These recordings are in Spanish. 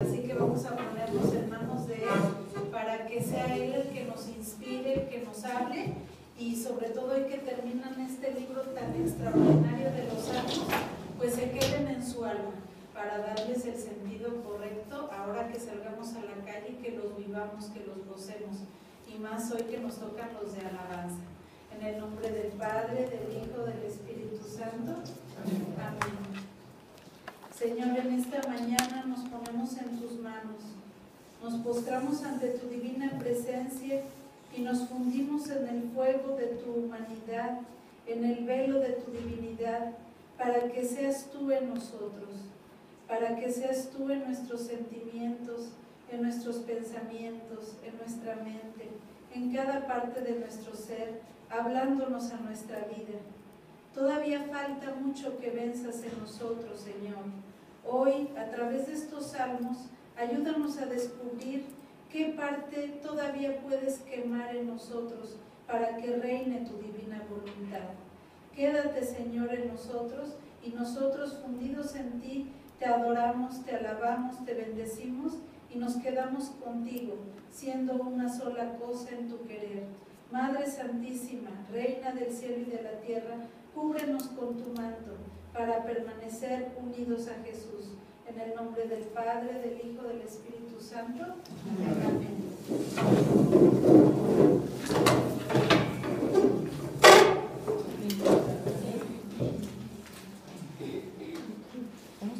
Así que vamos a ponernos en manos de Él para que sea Él el que nos inspire, el que nos hable, y sobre todo hoy que terminan este libro tan extraordinario de los Salmos, pues se queden en su alma para darles el sentido correcto ahora que salgamos a la calle y que los vivamos, que los gocemos, y más hoy que nos tocan los de alabanza. En el nombre del Padre, del Hijo, del Espíritu Santo. Amén. Señor, en esta mañana nos ponemos en tus manos, nos postramos ante tu divina presencia y nos fundimos en el fuego de tu humanidad, en el velo de tu divinidad, para que seas tú en nosotros, para que seas tú en nuestros sentimientos, en nuestros pensamientos, en nuestra mente, en cada parte de nuestro ser, hablándonos a nuestra vida. Todavía falta mucho que venzas en nosotros, Señor. Hoy, a través de estos salmos, ayúdanos a descubrir qué parte todavía puedes quemar en nosotros para que reine tu divina voluntad. Quédate, Señor, en nosotros, y nosotros, fundidos en ti, te adoramos, te alabamos, te bendecimos y nos quedamos contigo, siendo una sola cosa en tu querer. Madre Santísima, Reina del cielo y de la tierra, cúbrenos con tu manto para permanecer unidos a Jesús. En el nombre del Padre, del Hijo, del Espíritu Santo. Amén.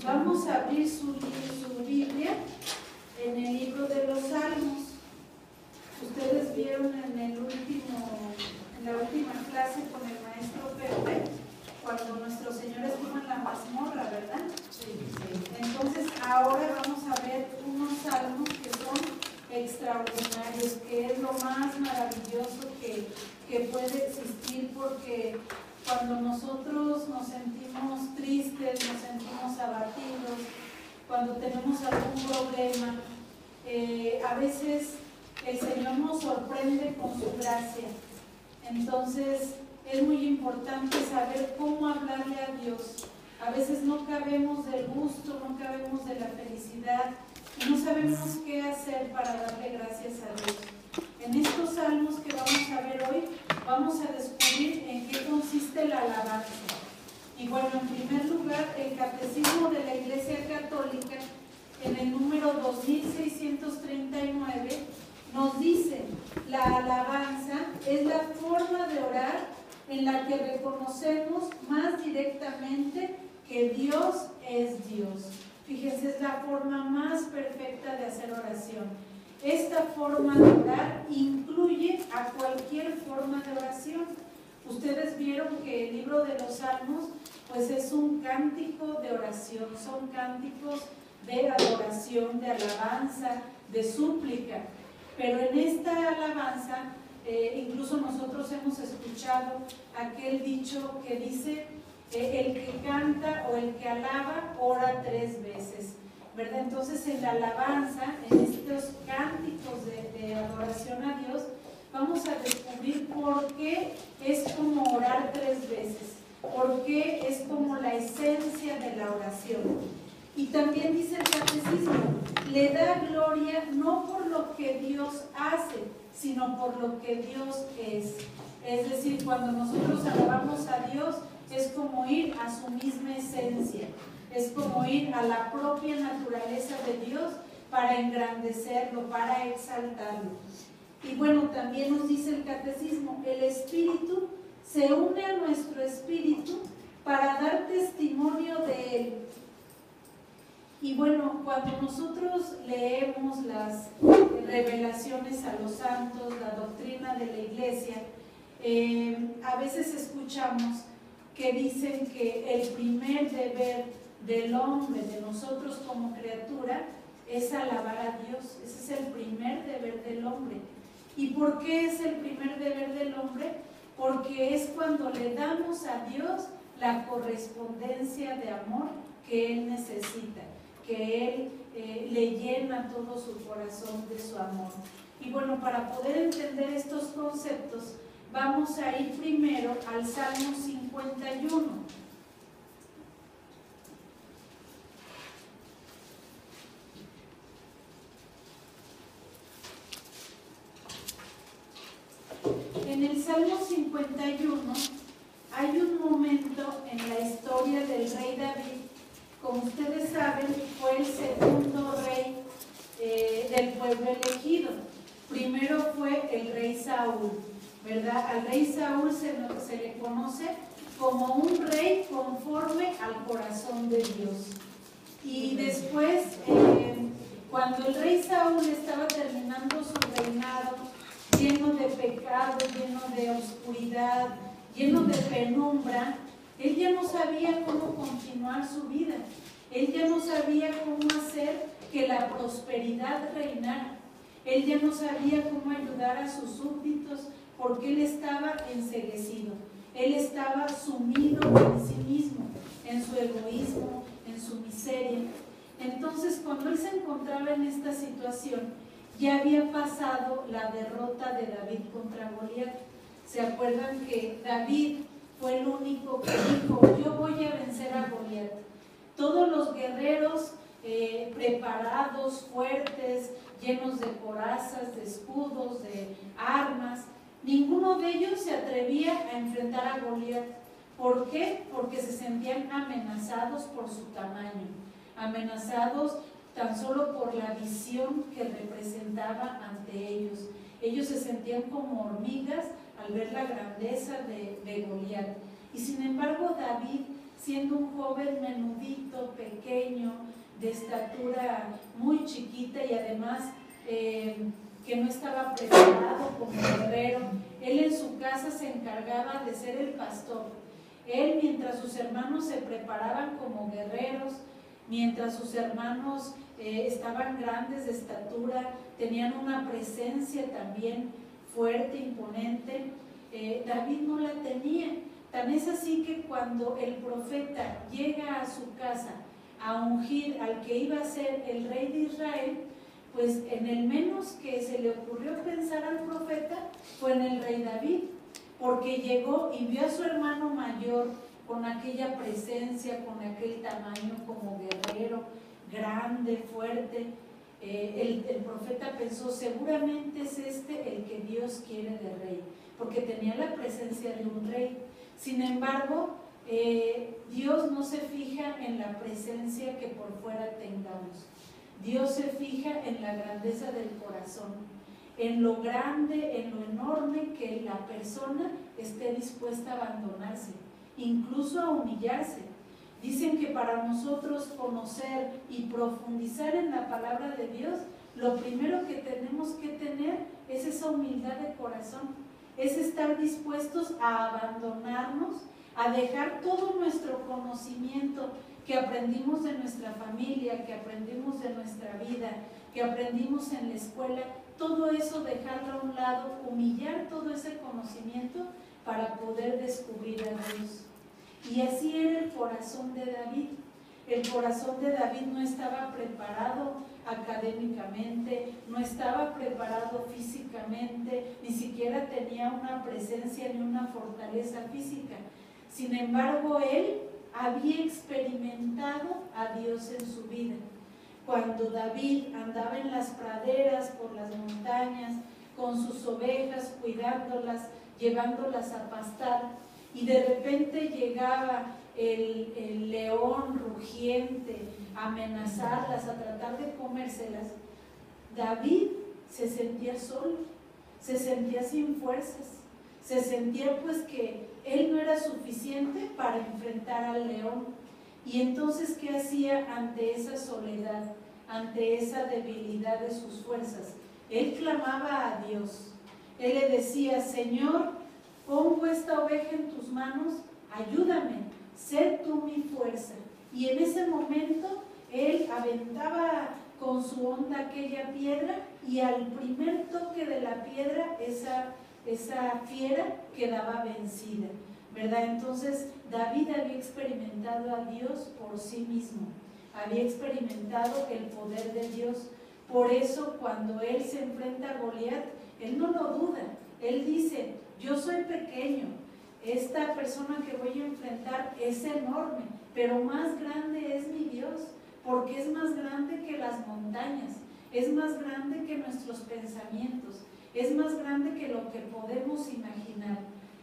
Vamos a abrir su Biblia en el libro de los Salmos. Ustedes vieron en la última clase con el maestro Pepe, cuando nuestro Señor estuvo en la mazmorra, ¿verdad? Sí. Entonces ahora vamos a ver unos salmos que son extraordinarios, que es lo más maravilloso que puede existir, porque cuando nosotros nos sentimos tristes, nos sentimos abatidos, cuando tenemos algún problema, a veces el Señor nos sorprende con su gracia. Entonces es muy importante saber cómo hablarle a Dios. A veces no cabemos del gusto, no cabemos de la felicidad y no sabemos qué hacer para darle gracias a Dios. En estos salmos que vamos a ver hoy, vamos a descubrir en qué consiste la alabanza. Y bueno, en primer lugar, el Catecismo de la Iglesia Católica, en el número 2639, nos dice: la alabanza es la forma de orar en la que reconocemos más directamente que Dios es Dios. Fíjense, es la forma más perfecta de hacer oración. Esta forma de orar incluye a cualquier forma de oración. Ustedes vieron que el libro de los Salmos pues es un cántico de oración, son cánticos de adoración, de alabanza, de súplica. Pero en esta alabanza, incluso nosotros hemos escuchado aquel dicho que dice: el que canta o el que alaba ora 3 veces, ¿verdad? Entonces en la alabanza, en estos cánticos de adoración a Dios, vamos a descubrir por qué es como orar 3 veces, por qué es como la esencia de la oración. Y también dice el Catecismo: le da gloria no por lo que Dios hace, sino por lo que Dios es. Es decir, cuando nosotros alabamos a Dios, es como ir a su misma esencia, es como ir a la propia naturaleza de Dios para engrandecerlo, para exaltarlo. Y bueno, también nos dice el Catecismo: el Espíritu se une a nuestro espíritu para dar testimonio de Él. Y bueno, cuando nosotros leemos las revelaciones a los santos, la doctrina de la Iglesia, a veces escuchamos que dicen que el primer deber del hombre, de nosotros como criatura, es alabar a Dios. Ese es el primer deber del hombre. ¿Y por qué es el primer deber del hombre? Porque es cuando le damos a Dios la correspondencia de amor que Él necesita, que Él le llena todo su corazón de su amor. Y bueno, para poder entender estos conceptos, vamos a ir primero al Salmo 51. el Salmo 51 hay un momento en la historia del rey David. Como ustedes saben, fue el segundo rey del pueblo elegido. Primero fue el rey Saúl, ¿verdad? Al rey Saúl se le conoce como un rey conforme al corazón de Dios. Y después, cuando el rey Saúl estaba terminando su reinado, lleno de pecado, lleno de oscuridad, lleno de penumbra, él ya no sabía cómo continuar su vida. Él ya no sabía cómo hacer que la prosperidad reinara. Él ya no sabía cómo ayudar a sus súbditos porque él estaba enceguecido. Él estaba sumido en sí mismo, en su egoísmo, en su miseria. Entonces, cuando él se encontraba en esta situación, ya había pasado la derrota de David contra Goliat. ¿Se acuerdan que David fue el único que dijo, yo voy a vencer a Goliat? Todos los guerreros preparados, fuertes, llenos de corazas, de escudos, de armas, ninguno de ellos se atrevía a enfrentar a Goliat. ¿Por qué? Porque se sentían amenazados por su tamaño, amenazados tan solo por la visión que representaba ante ellos. Ellos se sentían como hormigas al ver la grandeza de Goliat. Y sin embargo David, siendo un joven menudito, pequeño, de estatura muy chiquita y además que no estaba preparado como guerrero, él en su casa se encargaba de ser el pastor. Él, mientras sus hermanos se preparaban como guerreros, mientras sus hermanos estaban grandes de estatura, tenían una presencia también fuerte, imponente, David no la tenía. Tan es así que cuando el profeta llega a su casa a ungir al que iba a ser el rey de Israel, pues en el menos que se le ocurrió pensar al profeta fue en el rey David, porque llegó y vio a su hermano mayor con aquella presencia, con aquel tamaño como guerrero, grande, fuerte. El profeta pensó, seguramente es este el que Dios quiere de rey, porque tenía la presencia de un rey. Sin embargo, Dios no se fija en la presencia que por fuera tengamos. Dios se fija en la grandeza del corazón, en lo grande, en lo enorme que la persona esté dispuesta a abandonarse, incluso a humillarse. Dicen que para nosotros conocer y profundizar en la palabra de Dios, lo primero que tenemos que tener es esa humildad de corazón, es estar dispuestos a abandonarnos, a dejar todo nuestro conocimiento que aprendimos de nuestra familia, que aprendimos de nuestra vida, que aprendimos en la escuela, todo eso dejarlo a un lado, humillar todo ese conocimiento para poder descubrir a Dios. Y así era el corazón de David. El corazón de David no estaba preparado académicamente, no estaba preparado físicamente, ni siquiera tenía una presencia ni una fortaleza física. Sin embargo, él había experimentado a Dios en su vida. Cuando David andaba en las praderas, por las montañas, con sus ovejas, cuidándolas, llevándolas a pastar, y de repente llegaba el león rugiente a amenazarlas, a tratar de comérselas, David se sentía solo, se sentía sin fuerzas, se sentía pues que él no era suficiente para enfrentar al león. Y entonces, ¿qué hacía ante esa soledad, ante esa debilidad de sus fuerzas? Él clamaba a Dios. Él le decía, Señor, pongo esta oveja en tus manos, ayúdame, sé tú mi fuerza. Y en ese momento él aventaba con su onda aquella piedra y al primer toque de la piedra esa fiera quedaba vencida, ¿verdad? Entonces David había experimentado a Dios por sí mismo, había experimentado el poder de Dios. Por eso cuando él se enfrenta a Goliat, él no lo duda, él dice, yo soy pequeño, esta persona que voy a enfrentar es enorme, pero más grande es mi Dios, porque es más grande que las montañas, es más grande que nuestros pensamientos. es más grande que lo que podemos imaginar.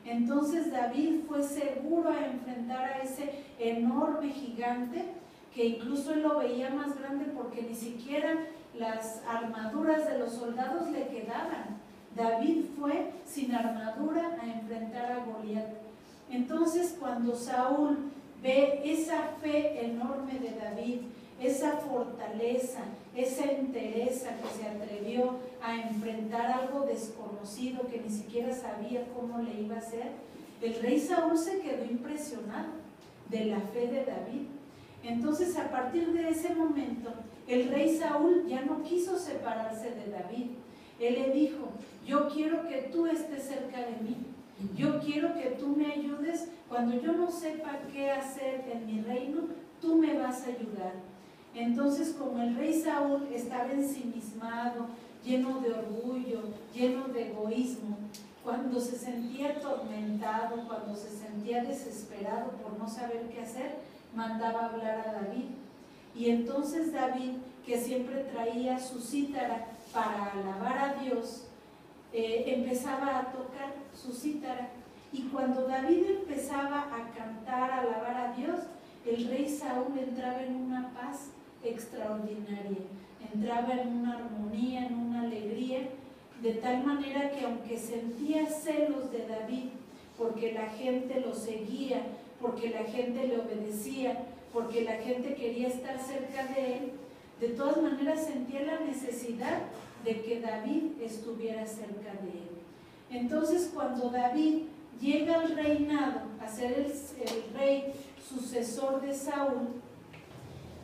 Entonces David fue seguro a enfrentar a ese enorme gigante, que incluso él lo veía más grande porque ni siquiera las armaduras de los soldados le quedaban. David fue sin armadura a enfrentar a Goliat. Entonces cuando Saúl ve esa fe enorme de David, esa fortaleza, esa entereza que se atrevió a enfrentar algo desconocido que ni siquiera sabía cómo le iba a hacer, el rey Saúl se quedó impresionado de la fe de David. Entonces a partir de ese momento el rey Saúl ya no quiso separarse de David. Él le dijo: yo quiero que tú estés cerca de mí, yo quiero que tú me ayudes cuando yo no sepa qué hacer en mi reino, tú me vas a ayudar. Entonces, como el rey Saúl estaba ensimismado, lleno de orgullo, lleno de egoísmo, cuando se sentía atormentado, cuando se sentía desesperado por no saber qué hacer, mandaba hablar a David. Y entonces David, que siempre traía su cítara para alabar a Dios, empezaba a tocar su cítara. Y cuando David empezaba a cantar, a alabar a Dios, el rey Saúl entraba en una paz extraordinaria, entraba en una armonía, en una alegría, de tal manera que aunque sentía celos de David, porque la gente lo seguía, porque la gente le obedecía, porque la gente quería estar cerca de él, de todas maneras sentía la necesidad de que David estuviera cerca de él. Entonces cuando David llega al reinado a ser el rey sucesor de Saúl,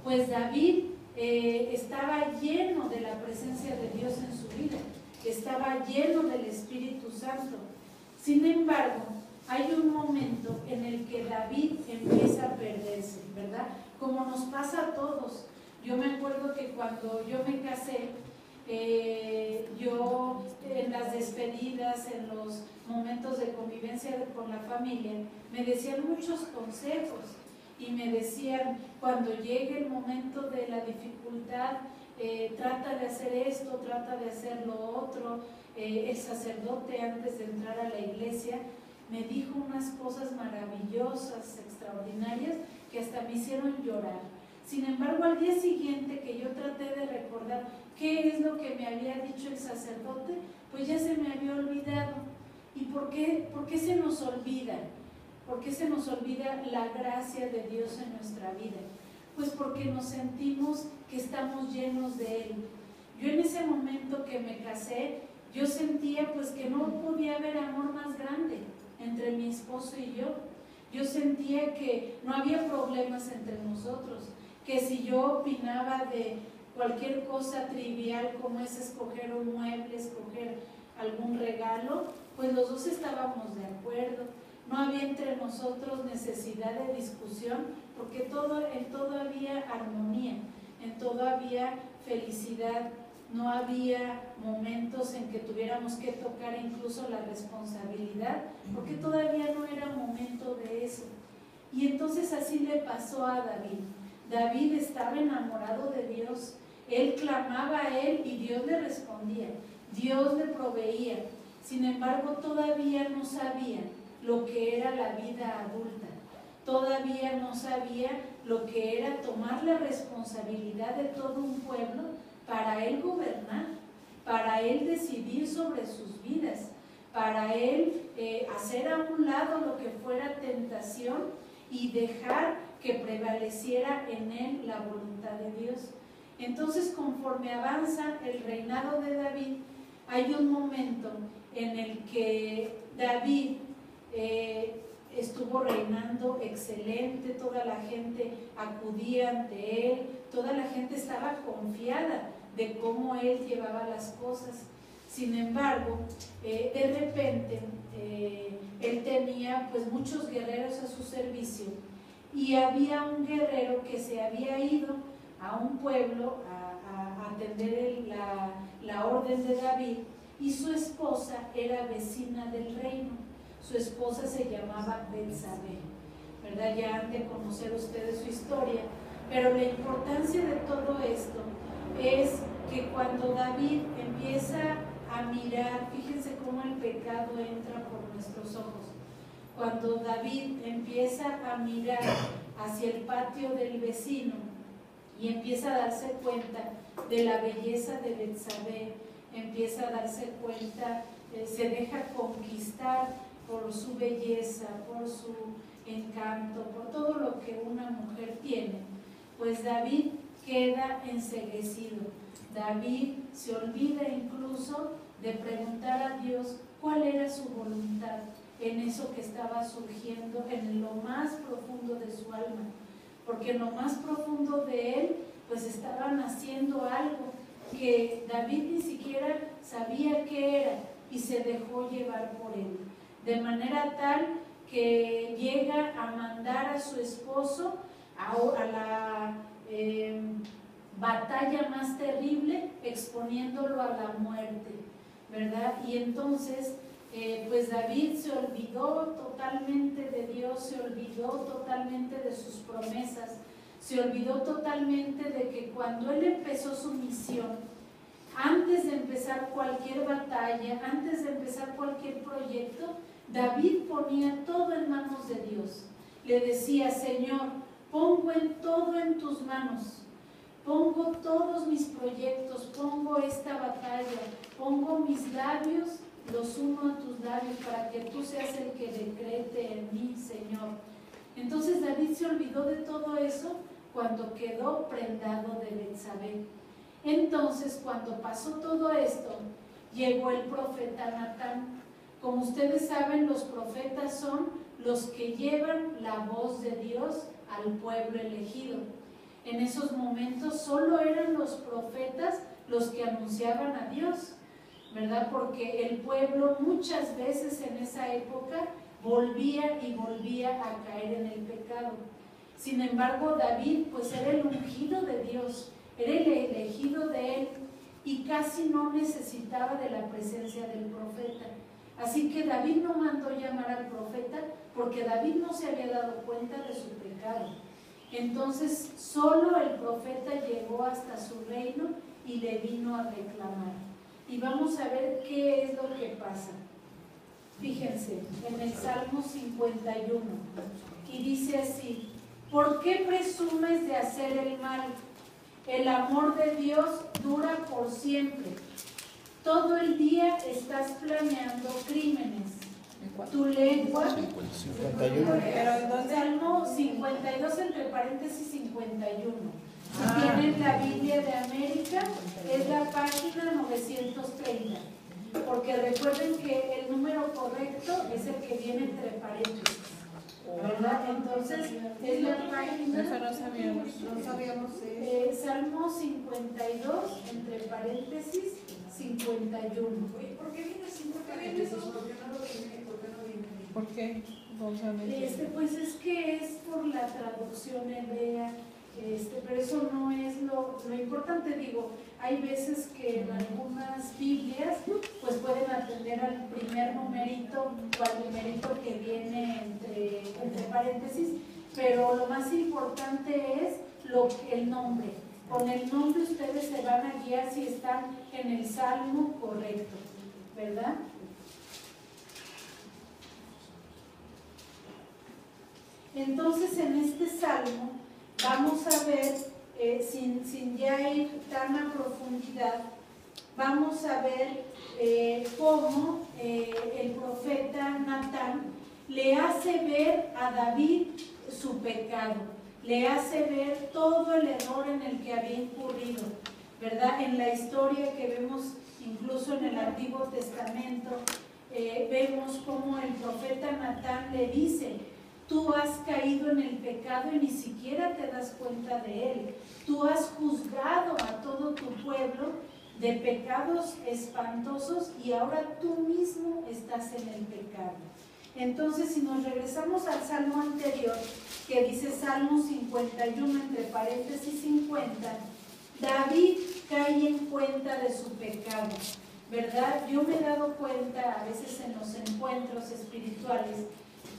pues David estaba lleno de la presencia de Dios en su vida, estaba lleno del Espíritu Santo. Sin embargo, hay un momento en el que David empieza a perderse, ¿verdad? Como nos pasa a todos. Yo me acuerdo que cuando yo me casé, yo en las despedidas, en los momentos de convivencia con la familia, me decían muchos consejos y me decían: cuando llegue el momento de la dificultad, trata de hacer esto, trata de hacer lo otro. El sacerdote, antes de entrar a la iglesia, me dijo unas cosas maravillosas, extraordinarias, que hasta me hicieron llorar. Sin embargo, al día siguiente que yo traté de recordar qué es lo que me había dicho el sacerdote, pues ya se me había olvidado. ¿Y por qué se nos olvida? ¿Por qué se nos olvida la gracia de Dios en nuestra vida? Pues porque nos sentimos que estamos llenos de Él. Yo en ese momento que me casé, yo sentía pues que no podía haber amor más grande entre mi esposo y yo. Yo sentía que no había problemas entre nosotros, que si yo opinaba de cualquier cosa trivial como es escoger un mueble, escoger algún regalo, pues los dos estábamos de acuerdo. No había entre nosotros necesidad de discusión, porque en todo había armonía, en todo había felicidad. No había momentos en que tuviéramos que tocar incluso la responsabilidad, porque todavía no era momento de eso. Y entonces así le pasó a David. David estaba enamorado de Dios, él clamaba a él y Dios le respondía, Dios le proveía. Sin embargo, todavía no sabía lo que era la vida adulta, todavía no sabía lo que era tomar la responsabilidad de todo un pueblo para él gobernar, para él decidir sobre sus vidas, para él hacer a un lado lo que fuera tentación y dejar que prevaleciera en él la voluntad de Dios. Entonces, conforme avanza el reinado de David, hay un momento en el que David estuvo reinando excelente, toda la gente acudía ante él, toda la gente estaba confiada de cómo él llevaba las cosas. Sin embargo, de repente él tenía pues muchos guerreros a su servicio, y había un guerrero que se había ido a un pueblo a atender la orden de David, y su esposa era vecina del reino. Su esposa se llamaba Betsabé, ¿verdad? Ya han de conocer ustedes su historia, pero la importancia de todo esto es que cuando David empieza a mirar, fíjense cómo el pecado entra por nuestros ojos. Cuando David empieza a mirar hacia el patio del vecino y empieza a darse cuenta de la belleza de Betsabé, empieza a darse cuenta, se deja conquistar por su belleza, por su encanto, por todo lo que una mujer tiene, pues David queda enceguecido. David se olvida incluso de preguntar a Dios cuál era su voluntad en eso que estaba surgiendo en lo más profundo de su alma, porque en lo más profundo de él pues estaban haciendo algo que David ni siquiera sabía qué era y se dejó llevar por él, de manera tal que llega a mandar a su esposo a la batalla más terrible, exponiéndolo a la muerte, ¿verdad? Y entonces pues David se olvidó totalmente de Dios, se olvidó totalmente de sus promesas, se olvidó totalmente de que cuando él empezó su misión, antes de empezar cualquier batalla, antes de empezar cualquier proyecto, David ponía todo en manos de Dios. Le decía: Señor, pongo todo en tus manos, pongo todos mis proyectos, pongo esta batalla, pongo mis labios, los uno a tus labios para que tú seas el que decrete en mí, Señor. Entonces David se olvidó de todo eso cuando quedó prendado de Betsabé. Entonces, cuando pasó todo esto, llegó el profeta Natán. Como ustedes saben, los profetas son los que llevan la voz de Dios al pueblo elegido. En esos momentos solo eran los profetas los que anunciaban a Dios, ¿verdad? Porque el pueblo muchas veces en esa época volvía y volvía a caer en el pecado. Sin embargo, David pues era el ungido de Dios, era el elegido de él y casi no necesitaba de la presencia del profeta. Así que David no mandó llamar al profeta porque David no se había dado cuenta de su pecado. Entonces solo el profeta llegó hasta su reino y le vino a reclamar. Y vamos a ver qué es lo que pasa. Fíjense, en el Salmo 51, y dice así: ¿por qué presumes de hacer el mal? El amor de Dios dura por siempre. Todo el día estás planeando crímenes. Tu lengua, 51. Salmo 52 entre paréntesis 51. Si tienen la Biblia de América, es la página 930. Porque recuerden que el número correcto es el que viene entre paréntesis, ¿verdad? Entonces, es la página. Eso no sabíamos. No sabíamos Salmo 52 entre paréntesis 51. ¿Por qué viene así? ¿Por qué viene eso? ¿Por qué no lo viene? ¿Por qué no viene? ¿Por qué? Vamos a ver. Pues es que es por la traducción hebrea, pero eso no es lo importante. Digo, hay veces que en algunas Biblias pues pueden atender al primer numerito o al numerito que viene entre paréntesis, pero lo más importante es el nombre. Con el nombre ustedes se van a guiar si están en el salmo correcto, ¿verdad? Entonces, en este salmo vamos a ver, sin ya ir tan a profundidad, vamos a ver cómo el profeta Natán le hace ver a David su pecado, le hace ver todo el error en el que había incurrido, ¿verdad? En la historia que vemos incluso en el Antiguo Testamento, vemos cómo el profeta Natán le dice: tú has caído en el pecado y ni siquiera te das cuenta de él. Tú has juzgado a todo tu pueblo de pecados espantosos y ahora tú mismo estás en el pecado. Entonces, si nos regresamos al salmo anterior, que dice Salmo 51 entre paréntesis 50, David cae en cuenta de su pecado, ¿verdad? Yo me he dado cuenta a veces en los encuentros espirituales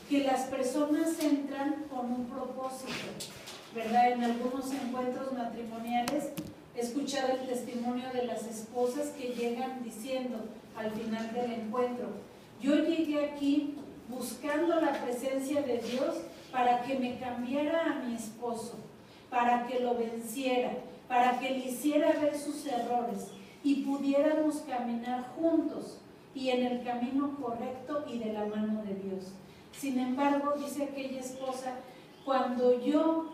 que las personas entran con un propósito, ¿verdad? En algunos encuentros matrimoniales He escuchado el testimonio de las esposas que llegan diciendo al final del encuentro: yo llegué aquí buscando la presencia de Dios para que me cambiara a mi esposo, para que lo venciera, para que le hiciera ver sus errores y pudiéramos caminar juntos y en el camino correcto y de la mano de Dios. Sin embargo, dice aquella esposa, cuando yo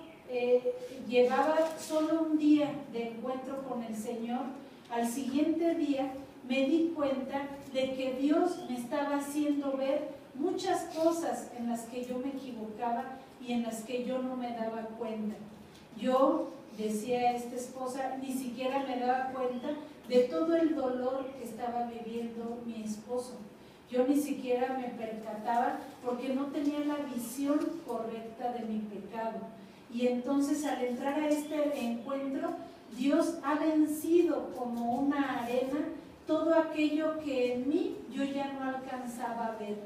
llevaba solo un día de encuentro con el Señor, al siguiente día me di cuenta de que Dios me estaba haciendo ver muchas cosas en las que yo me equivocaba y en las que yo no me daba cuenta. Yo, decía esta esposa, ni siquiera me daba cuenta de todo el dolor que estaba viviendo mi esposo. Yo ni siquiera me percataba porque no tenía la visión correcta de mi pecado. Y entonces al entrar a este encuentro, Dios ha vencido como una arena todo aquello que en mí yo ya no alcanzaba a ver,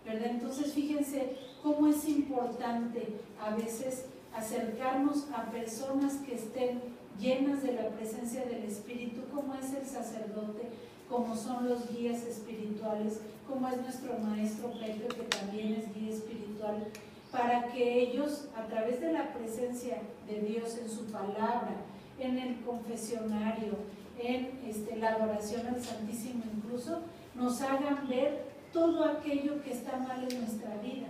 ¿verdad? Entonces fíjense cómo es importante a veces acercarnos a personas que estén llenas de la presencia del Espíritu, como es el sacerdote, como son los guías espirituales, como es nuestro maestro Pedro, que también es guía espiritual, para que ellos, a través de la presencia de Dios en su palabra, en el confesionario, en la adoración al Santísimo incluso, nos hagan ver todo aquello que está mal en nuestra vida.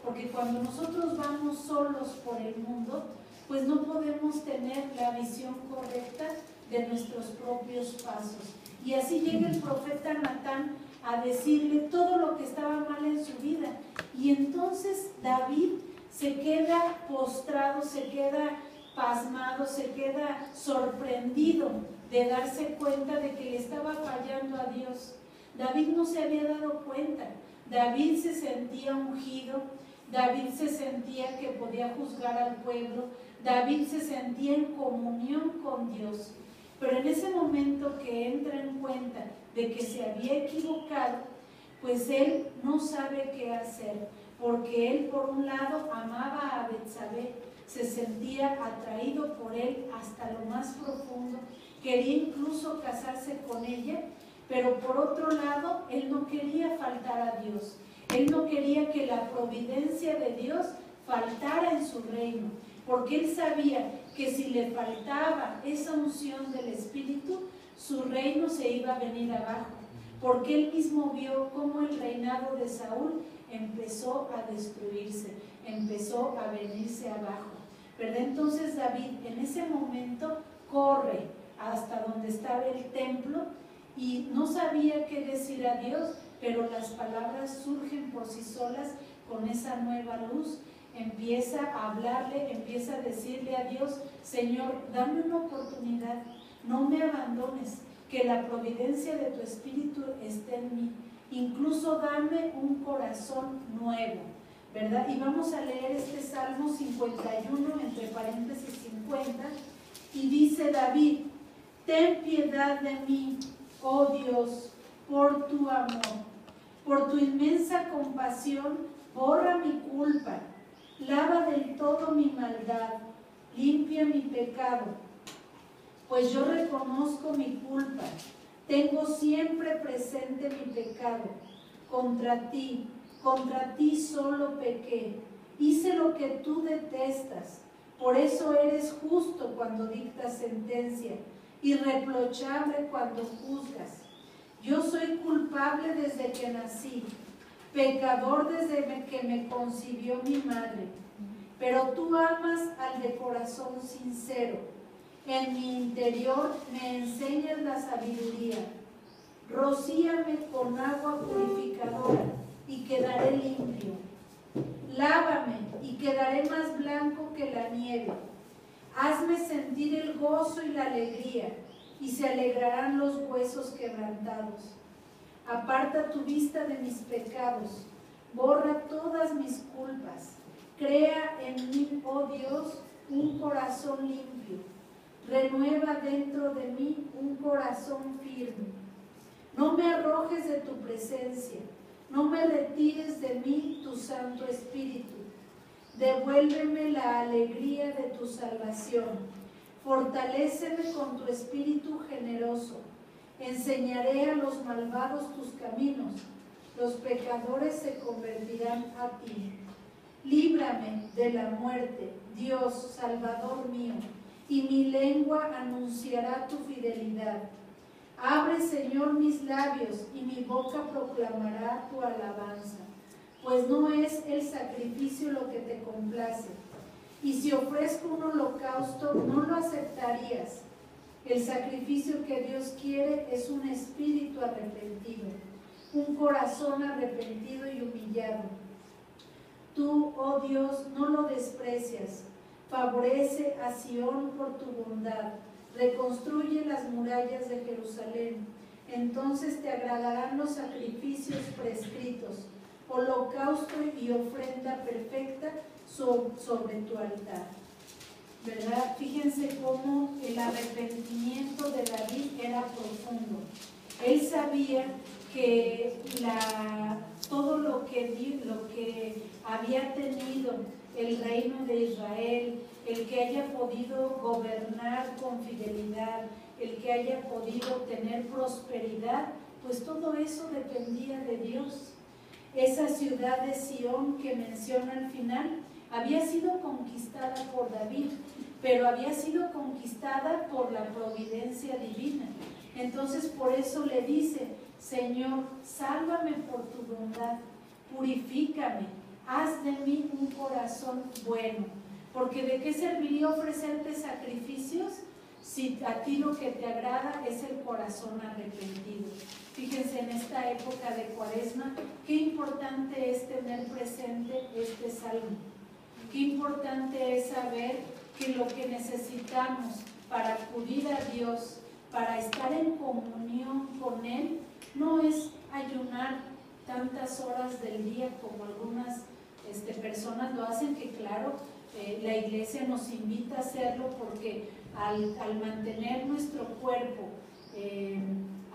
Porque cuando nosotros vamos solos por el mundo, pues no podemos tener la visión correcta de nuestros propios pasos. Y así llega el profeta Natán a decirle todo lo que estaba mal en su vida. Y entonces David se queda postrado, se queda pasmado, se queda sorprendido de darse cuenta de que le estaba fallando a Dios. David no se había dado cuenta. David se sentía ungido, David se sentía que podía juzgar al pueblo, David se sentía en comunión con Dios. Pero en ese momento que entra en cuenta de que se había equivocado, pues él no sabe qué hacer, porque él por un lado amaba a Betsabé, se sentía atraído por él hasta lo más profundo, quería incluso casarse con ella, pero por otro lado él no quería faltar a Dios, él no quería que la providencia de Dios faltara en su reino, porque él sabía que si le faltaba esa unción del Espíritu, su reino se iba a venir abajo, porque él mismo vio cómo el reinado de Saúl empezó a destruirse, empezó a venirse abajo, ¿verdad? Entonces David en ese momento corre hasta donde estaba el templo y no sabía qué decir a Dios, pero las palabras surgen por sí solas con esa nueva luz. Empieza a hablarle, empieza a decirle a Dios: Señor, dame una oportunidad, no me abandones, que la providencia de tu Espíritu esté en mí, incluso dame un corazón nuevo, ¿verdad? Y vamos a leer este Salmo 51, entre paréntesis 50, y dice David: ten piedad de mí, oh Dios, por tu amor, por tu inmensa compasión, borra mi culpa, lava del todo mi maldad, limpia mi pecado, pues yo reconozco mi culpa, tengo siempre presente mi pecado. Contra ti solo pequé, hice lo que tú detestas, por eso eres justo cuando dictas sentencia, irreprochable cuando juzgas. Yo soy culpable desde que nací, pecador desde que me concibió mi madre, pero tú amas al de corazón sincero. En mi interior me enseñas la sabiduría. Rocíame con agua purificadora y quedaré limpio. Lávame y quedaré más blanco que la nieve. Hazme sentir el gozo y la alegría, y se alegrarán los huesos quebrantados. Aparta tu vista de mis pecados, borra todas mis culpas. Crea en mí, oh Dios, un corazón limpio. Renueva dentro de mí un corazón firme. No me arrojes de tu presencia, no me retires de mí tu Santo Espíritu. Devuélveme la alegría de tu salvación. Fortaléceme con tu espíritu generoso. Enseñaré a los malvados tus caminos. Los pecadores se convertirán a ti. Líbrame de la muerte, Dios, Salvador mío, y mi lengua anunciará tu fidelidad. Abre, Señor, mis labios, y mi boca proclamará tu alabanza. Pues no es el sacrificio lo que te complace, y si ofrezco un holocausto no lo aceptarías. El sacrificio que Dios quiere es un espíritu arrepentido, un corazón arrepentido y humillado. Tú, oh Dios, no lo desprecias. Favorece a Sión por tu bondad. Reconstruye las murallas de Jerusalén. Entonces te agradarán los sacrificios prescritos, holocausto y ofrenda perfecta sobre tu altar. ¿Verdad? Fíjense cómo el arrepentimiento de David era profundo. Él sabía que todo lo que había tenido el reino de Israel, el que haya podido gobernar con fidelidad, el que haya podido tener prosperidad, pues todo eso dependía de Dios. Esa ciudad de Sión que menciona al final había sido conquistada por David, pero había sido conquistada por la providencia divina. Entonces por eso le dice: Señor, sálvame por tu bondad, purifícame, haz de mí un corazón bueno. Porque ¿de qué serviría ofrecerte sacrificios si a ti lo que te agrada es el corazón arrepentido? Fíjense, en esta época de Cuaresma, qué importante es tener presente este salmo. Qué importante es saber que lo que necesitamos para acudir a Dios, para estar en comunión con Él, no es ayunar tantas horas del día como algunas personas lo hacen, que claro, la iglesia nos invita a hacerlo, porque al mantener nuestro cuerpo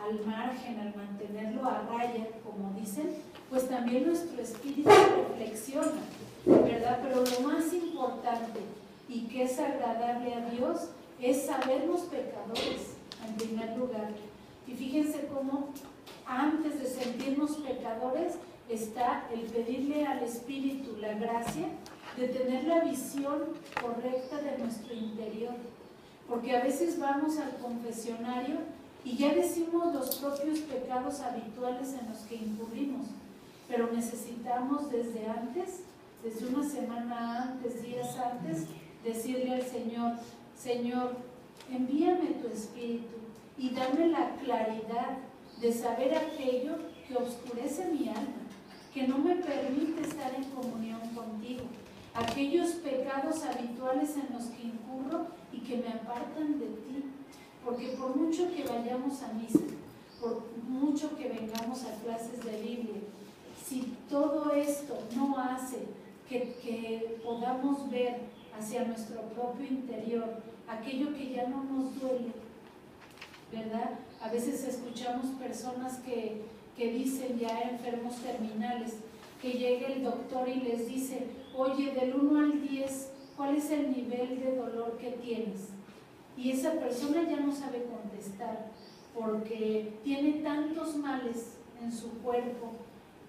al margen, al mantenerlo a raya, como dicen, pues también nuestro espíritu reflexiona, ¿verdad? Pero lo más importante y que es agradable a Dios es sabernos pecadores, en primer lugar. Y fíjense cómo antes de sentirnos pecadores está el pedirle al Espíritu la gracia de tener la visión correcta de nuestro interior. Porque a veces vamos al confesionario y ya decimos los propios pecados habituales en los que incurrimos, pero necesitamos desde antes, desde una semana antes, días antes, decirle al Señor: Señor, envíame tu Espíritu y dame la claridad de saber aquello que oscurece mi alma, que no me permite estar en comunión contigo, aquellos pecados habituales en los que incurro y que me apartan de ti. Porque por mucho que vayamos a misa, por mucho que vengamos a clases de Biblia, si todo esto no hace que podamos ver hacia nuestro propio interior aquello que ya no nos duele, ¿verdad? A veces escuchamos personas que dicen, ya enfermos terminales, que llega el doctor y les dice: oye, del 1 al 10, ¿cuál es el nivel de dolor que tienes? Y esa persona ya no sabe contestar, porque tiene tantos males en su cuerpo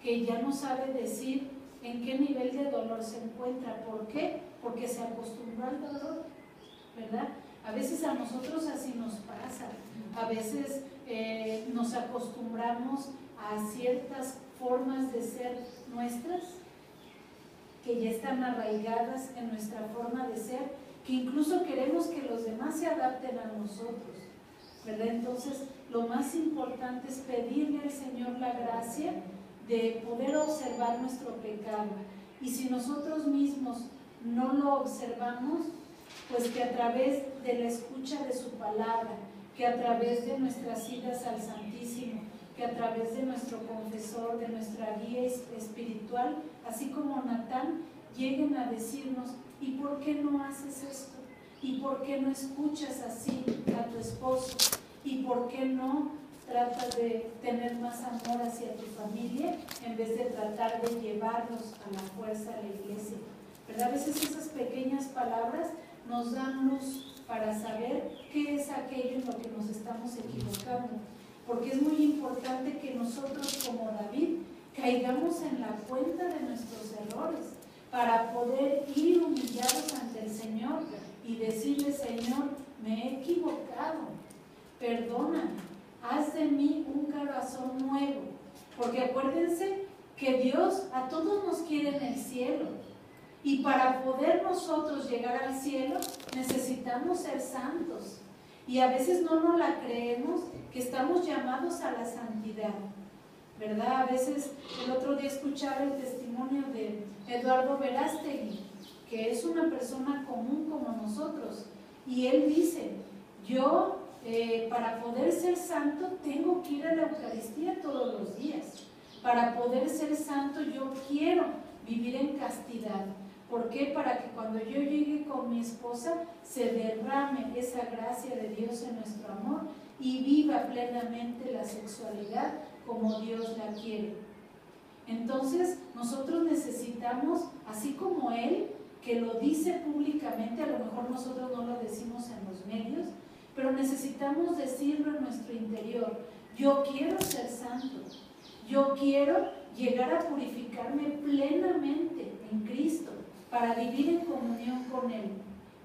que ya no sabe decir en qué nivel de dolor se encuentra. ¿Por qué? Porque se acostumbró al dolor, ¿verdad? A veces a nosotros así nos pasa. A veces nos acostumbramos a ciertas formas de ser nuestras, que ya están arraigadas en nuestra forma de ser, que incluso queremos que los demás se adapten a nosotros, ¿verdad? Entonces, lo más importante es pedirle al Señor la gracia de poder observar nuestro pecado. Y si nosotros mismos no lo observamos, pues que a través de la escucha de su palabra, que a través de nuestras idas al Santísimo, que a través de nuestro confesor, de nuestra guía espiritual, así como Natán, lleguen a decirnos: ¿y por qué no haces esto? ¿Y por qué no escuchas así a tu esposo? ¿Y por qué no tratas de tener más amor hacia tu familia en vez de tratar de llevarlos a la fuerza a la iglesia? ¿Verdad? A veces esas pequeñas palabras nos dan luz para saber qué es aquello en lo que nos estamos equivocando. Porque es muy importante que nosotros, como David, caigamos en la cuenta de nuestros errores para poder ir humillados ante el Señor y decirle: Señor, me he equivocado, perdóname, haz de mí un corazón nuevo. Porque acuérdense que Dios a todos nos quiere en el cielo, y para poder nosotros llegar al cielo necesitamos ser santos, y a veces no nos la creemos que estamos llamados a la santidad, ¿verdad? A veces, el otro día escuchaba el testimonio de Eduardo Verástegui, que es una persona común como nosotros, y él dice: yo para poder ser santo tengo que ir a la Eucaristía todos los días. Para poder ser santo yo quiero vivir en castidad. ¿Por qué? Para que cuando yo llegue con mi esposa se derrame esa gracia de Dios en nuestro amor y viva plenamente la sexualidad como Dios la quiere. Entonces nosotros necesitamos, así como Él, que lo dice públicamente, a lo mejor nosotros no lo decimos en los medios, pero necesitamos decirlo en nuestro interior: yo quiero ser santo, yo quiero llegar a purificarme plenamente en Cristo para vivir en comunión con Él.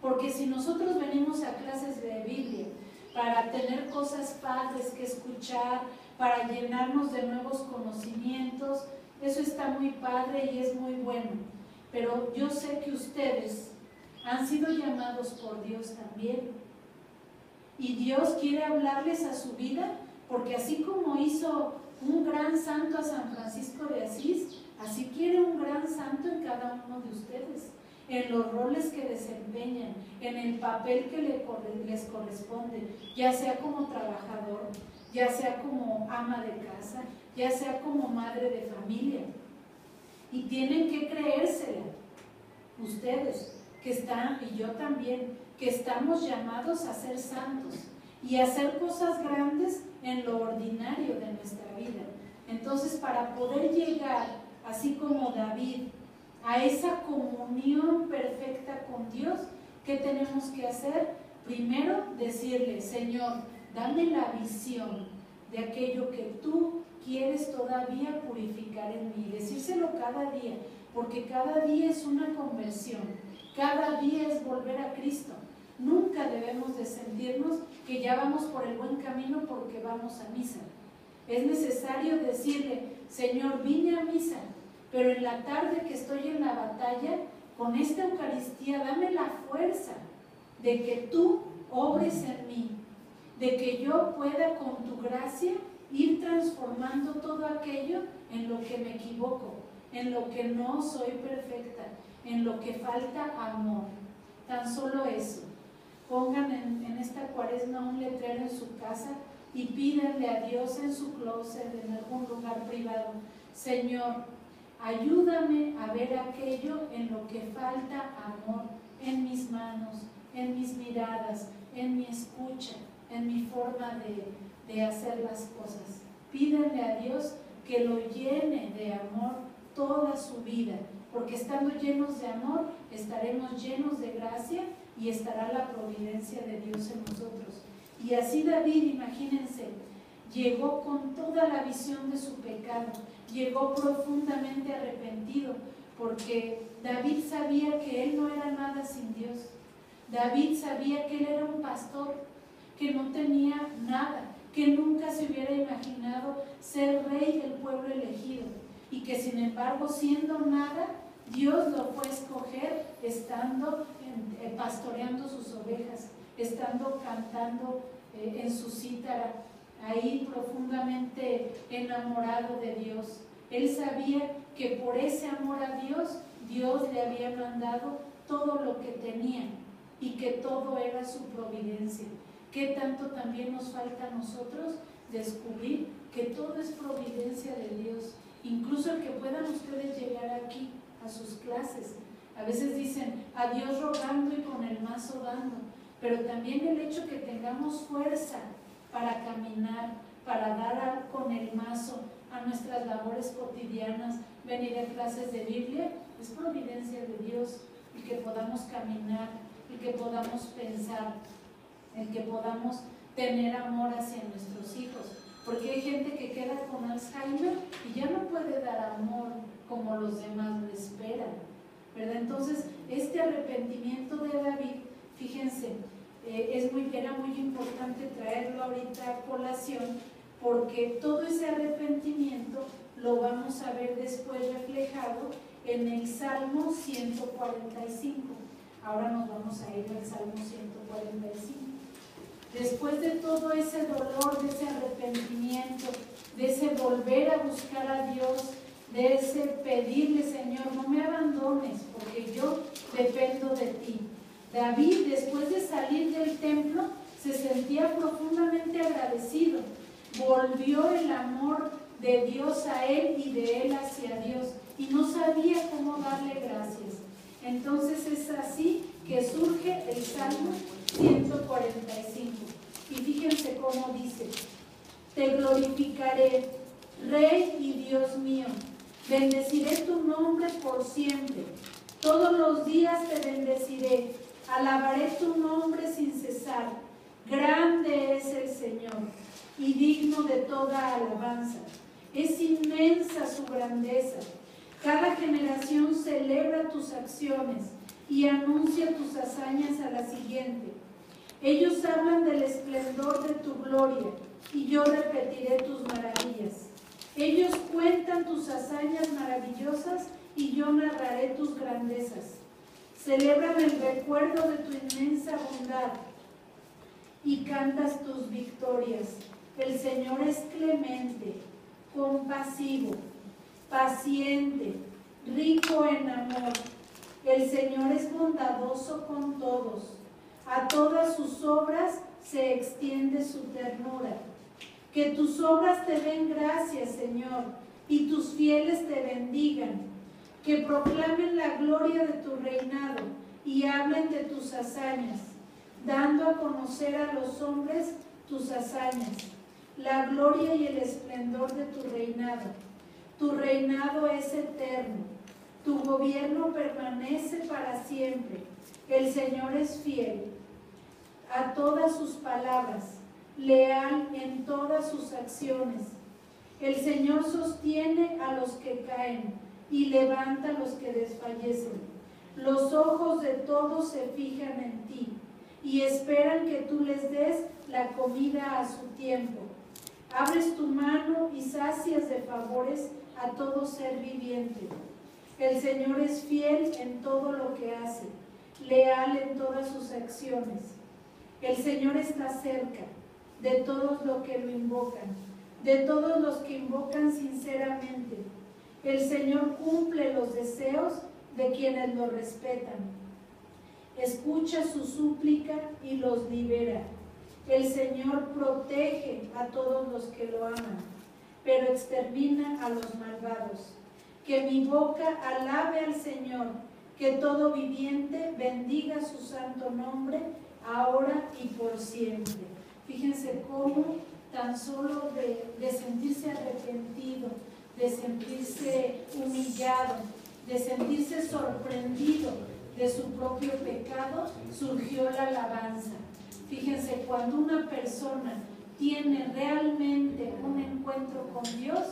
Porque si nosotros venimos a clases de Biblia para tener cosas padres que escuchar, para llenarnos de nuevos conocimientos, eso está muy padre y es muy bueno. Pero yo sé que ustedes han sido llamados por Dios también. Y Dios quiere hablarles a su vida, porque así como hizo un gran santo a San Francisco de Asís, así quiere un gran santo en cada uno de ustedes, en los roles que desempeñan, en el papel que les corresponde, ya sea como trabajador, ya sea como ama de casa, ya sea como madre de familia. Y tienen que creérsela, ustedes, que están, y yo también, que estamos llamados a ser santos y a hacer cosas grandes en lo ordinario de nuestra vida. Entonces, para poder llegar, así como David, a esa comunión perfecta con Dios, ¿qué tenemos que hacer? Primero, decirle: Señor, dame la visión de aquello que tú quieres todavía purificar en mí. Decírselo cada día, porque cada día es una conversión, cada día es volver a Cristo. Nunca debemos de sentirnos que ya vamos por el buen camino porque vamos a misa. Es necesario decirle: Señor, vine a misa, pero en la tarde que estoy en la batalla, con esta Eucaristía, dame la fuerza de que tú obres en mí, de que yo pueda con tu gracia ir transformando todo aquello en lo que me equivoco, en lo que no soy perfecta, en lo que falta amor. Tan solo eso. Pongan en esta cuaresma un letrero en su casa y pídanle a Dios en su closet, en algún lugar privado: Señor, ayúdame a ver aquello en lo que falta amor en mis manos, en mis miradas, en mi escucha, en mi forma de hacer las cosas. Pídanle a Dios que lo llene de amor toda su vida, porque estando llenos de amor estaremos llenos de gracia y estará la providencia de Dios en nosotros. Y así David, imagínense, llegó con toda la visión de su pecado, llegó profundamente arrepentido, porque David sabía que él no era nada sin Dios. David sabía que él era un pastor, que no tenía nada, que nunca se hubiera imaginado ser rey del pueblo elegido, y que sin embargo, siendo nada, Dios lo fue a escoger estando pastoreando sus ovejas, estando cantando en su cítara, ahí profundamente enamorado de Dios. Él sabía que por ese amor a Dios, Dios le había mandado todo lo que tenía y que todo era su providencia. ¿Qué tanto también nos falta a nosotros descubrir que todo es providencia de Dios? Incluso el que puedan ustedes llegar aquí a sus clases. A veces dicen: a Dios rogando y con el mazo dando, pero también el hecho que tengamos fuerza para caminar, para dar con el mazo a nuestras labores cotidianas, venir a clases de Biblia, es providencia de Dios, y que podamos caminar y que podamos pensar. el que podamos tener amor hacia nuestros hijos, porque hay gente que queda con Alzheimer y ya no puede dar amor como los demás lo esperan, ¿verdad? Entonces, este arrepentimiento de David, fíjense, era muy importante traerlo ahorita a colación, porque todo ese arrepentimiento lo vamos a ver después reflejado en el Salmo 145. Ahora nos vamos a ir al Salmo 145. Después de todo ese dolor, de ese arrepentimiento, de ese volver a buscar a Dios, de ese pedirle, Señor, no me abandones, porque yo dependo de ti. David, después de salir del templo, se sentía profundamente agradecido. Volvió el amor de Dios a él y de él hacia Dios, y no sabía cómo darle gracias. Entonces es así que surge el Salmo 145. Y fíjense cómo dice: te glorificaré, Rey y Dios mío, bendeciré tu nombre por siempre. Todos los días te bendeciré, alabaré tu nombre sin cesar. Grande es el Señor y digno de toda alabanza. Es inmensa su grandeza. Cada generación celebra tus acciones y anuncia tus hazañas a la siguiente. Ellos hablan del esplendor de tu gloria y yo repetiré tus maravillas. Ellos cuentan tus hazañas maravillosas y yo narraré tus grandezas. Celebran el recuerdo de tu inmensa bondad y cantas tus victorias. El Señor es clemente, compasivo, paciente, rico en amor. El Señor es bondadoso con todos. A todas sus obras se extiende su ternura. Que tus obras te den gracias, Señor, y tus fieles te bendigan. Que proclamen la gloria de tu reinado y hablen de tus hazañas, dando a conocer a los hombres tus hazañas, la gloria y el esplendor de tu reinado. Tu reinado es eterno, tu gobierno permanece para siempre. El Señor es fiel a todas sus palabras, leal en todas sus acciones. El Señor sostiene a los que caen y levanta a los que desfallecen. Los ojos de todos se fijan en ti y esperan que tú les des la comida a su tiempo. Abres tu mano y sacias de favores a todo ser viviente. El Señor es fiel en todo lo que hace, leal en todas sus acciones. El Señor está cerca de todos los que lo invocan, de todos los que invocan sinceramente. El Señor cumple los deseos de quienes lo respetan. Escucha su súplica y los libera. El Señor protege a todos los que lo aman, pero extermina a los malvados. Que mi boca alabe al Señor, que todo viviente bendiga su santo nombre, ahora y por siempre. Fíjense cómo tan solo de sentirse arrepentido, de sentirse humillado, de sentirse sorprendido de su propio pecado, surgió la alabanza. Fíjense, cuando una persona tiene realmente un encuentro con Dios,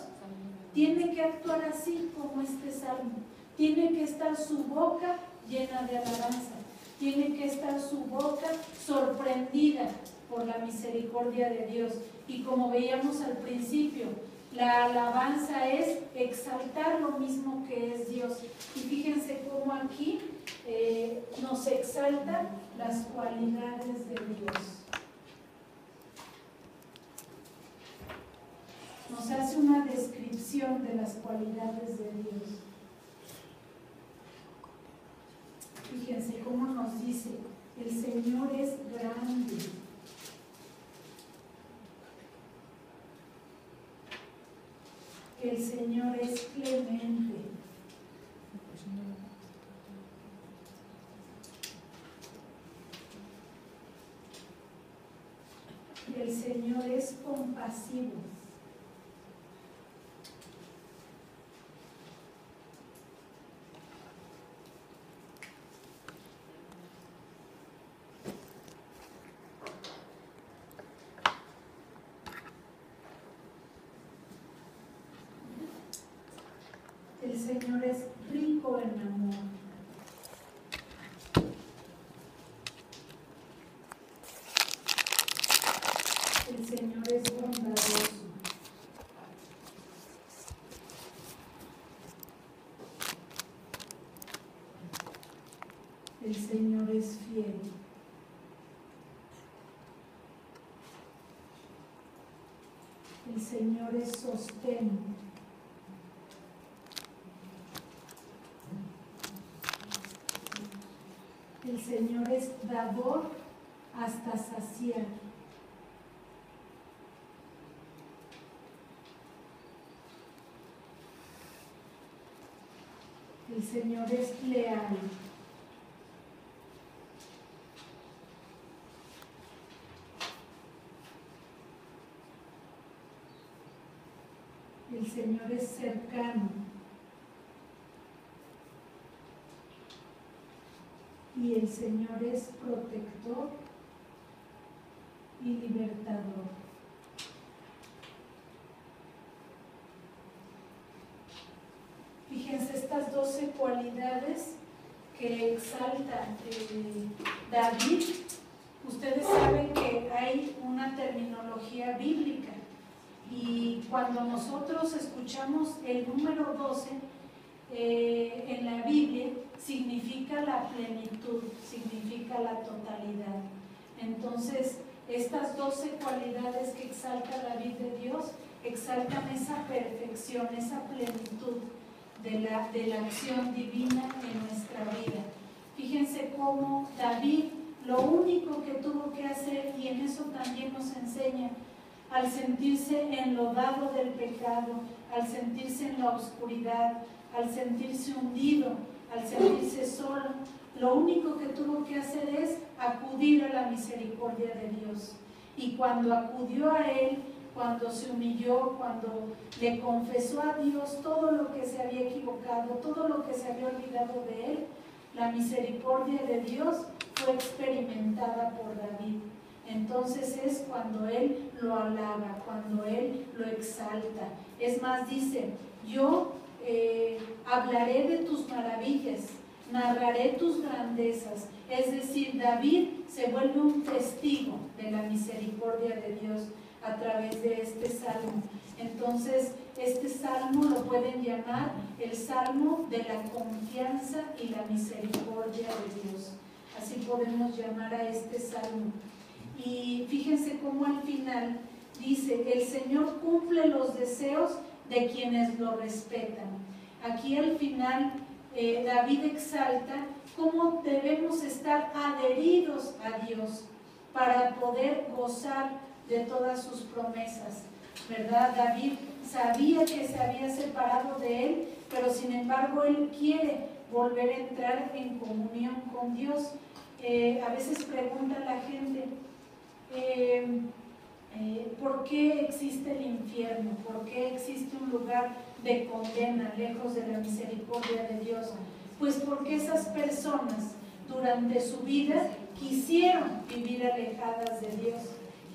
tiene que actuar así como este salmo. Tiene que estar su boca llena de alabanza. Tiene que estar su boca sorprendida por la misericordia de Dios. Y como veíamos al principio, la alabanza es exaltar lo mismo que es Dios. Y fíjense cómo aquí nos exalta las cualidades de Dios. Nos hace una descripción de las cualidades de Dios. Fíjense cómo nos dice: el Señor es grande. El Señor es clemente. El Señor es compasivo. Señor es rico en amor. El Señor es bondadoso. El Señor es fiel. El Señor es sostén. El Señor es dador hasta saciar. El Señor es leal. El Señor es cercano. Y el Señor es protector y libertador. Fíjense estas 12 cualidades que exalta David. Ustedes saben que hay una terminología bíblica y cuando nosotros escuchamos el número 12 en la Biblia, significa la plenitud, significa la totalidad. Entonces, estas 12 cualidades que exalta David de Dios, exaltan esa perfección, esa plenitud de la acción divina en nuestra vida. Fíjense cómo David, lo único que tuvo que hacer, y en eso también nos enseña, al sentirse enlodado del pecado, al sentirse en la oscuridad, al sentirse hundido, al sentirse solo, lo único que tuvo que hacer es acudir a la misericordia de Dios. Y cuando acudió a Él, cuando se humilló, cuando le confesó a Dios todo lo que se había equivocado, todo lo que se había olvidado de Él, la misericordia de Dios fue experimentada por David. Entonces es cuando Él lo alaba, cuando Él lo exalta. Es más, dice, yo hablaré de tus maravillas, narraré tus grandezas. Es decir, David se vuelve un testigo de la misericordia de Dios a través de este salmo. Entonces, este salmo lo pueden llamar el salmo de la confianza y la misericordia de Dios. Así podemos llamar a este salmo. Y fíjense cómo al final dice, el Señor cumple los deseos de quienes lo respetan. Aquí al final David exalta cómo debemos estar adheridos a Dios para poder gozar de todas sus promesas, ¿verdad? David sabía que se había separado de Él, pero sin embargo Él quiere volver a entrar en comunión con Dios. A veces pregunta la gente, ¿por qué existe el infierno? ¿Por qué existe un lugar de condena lejos de la misericordia de Dios? Pues porque esas personas durante su vida quisieron vivir alejadas de Dios,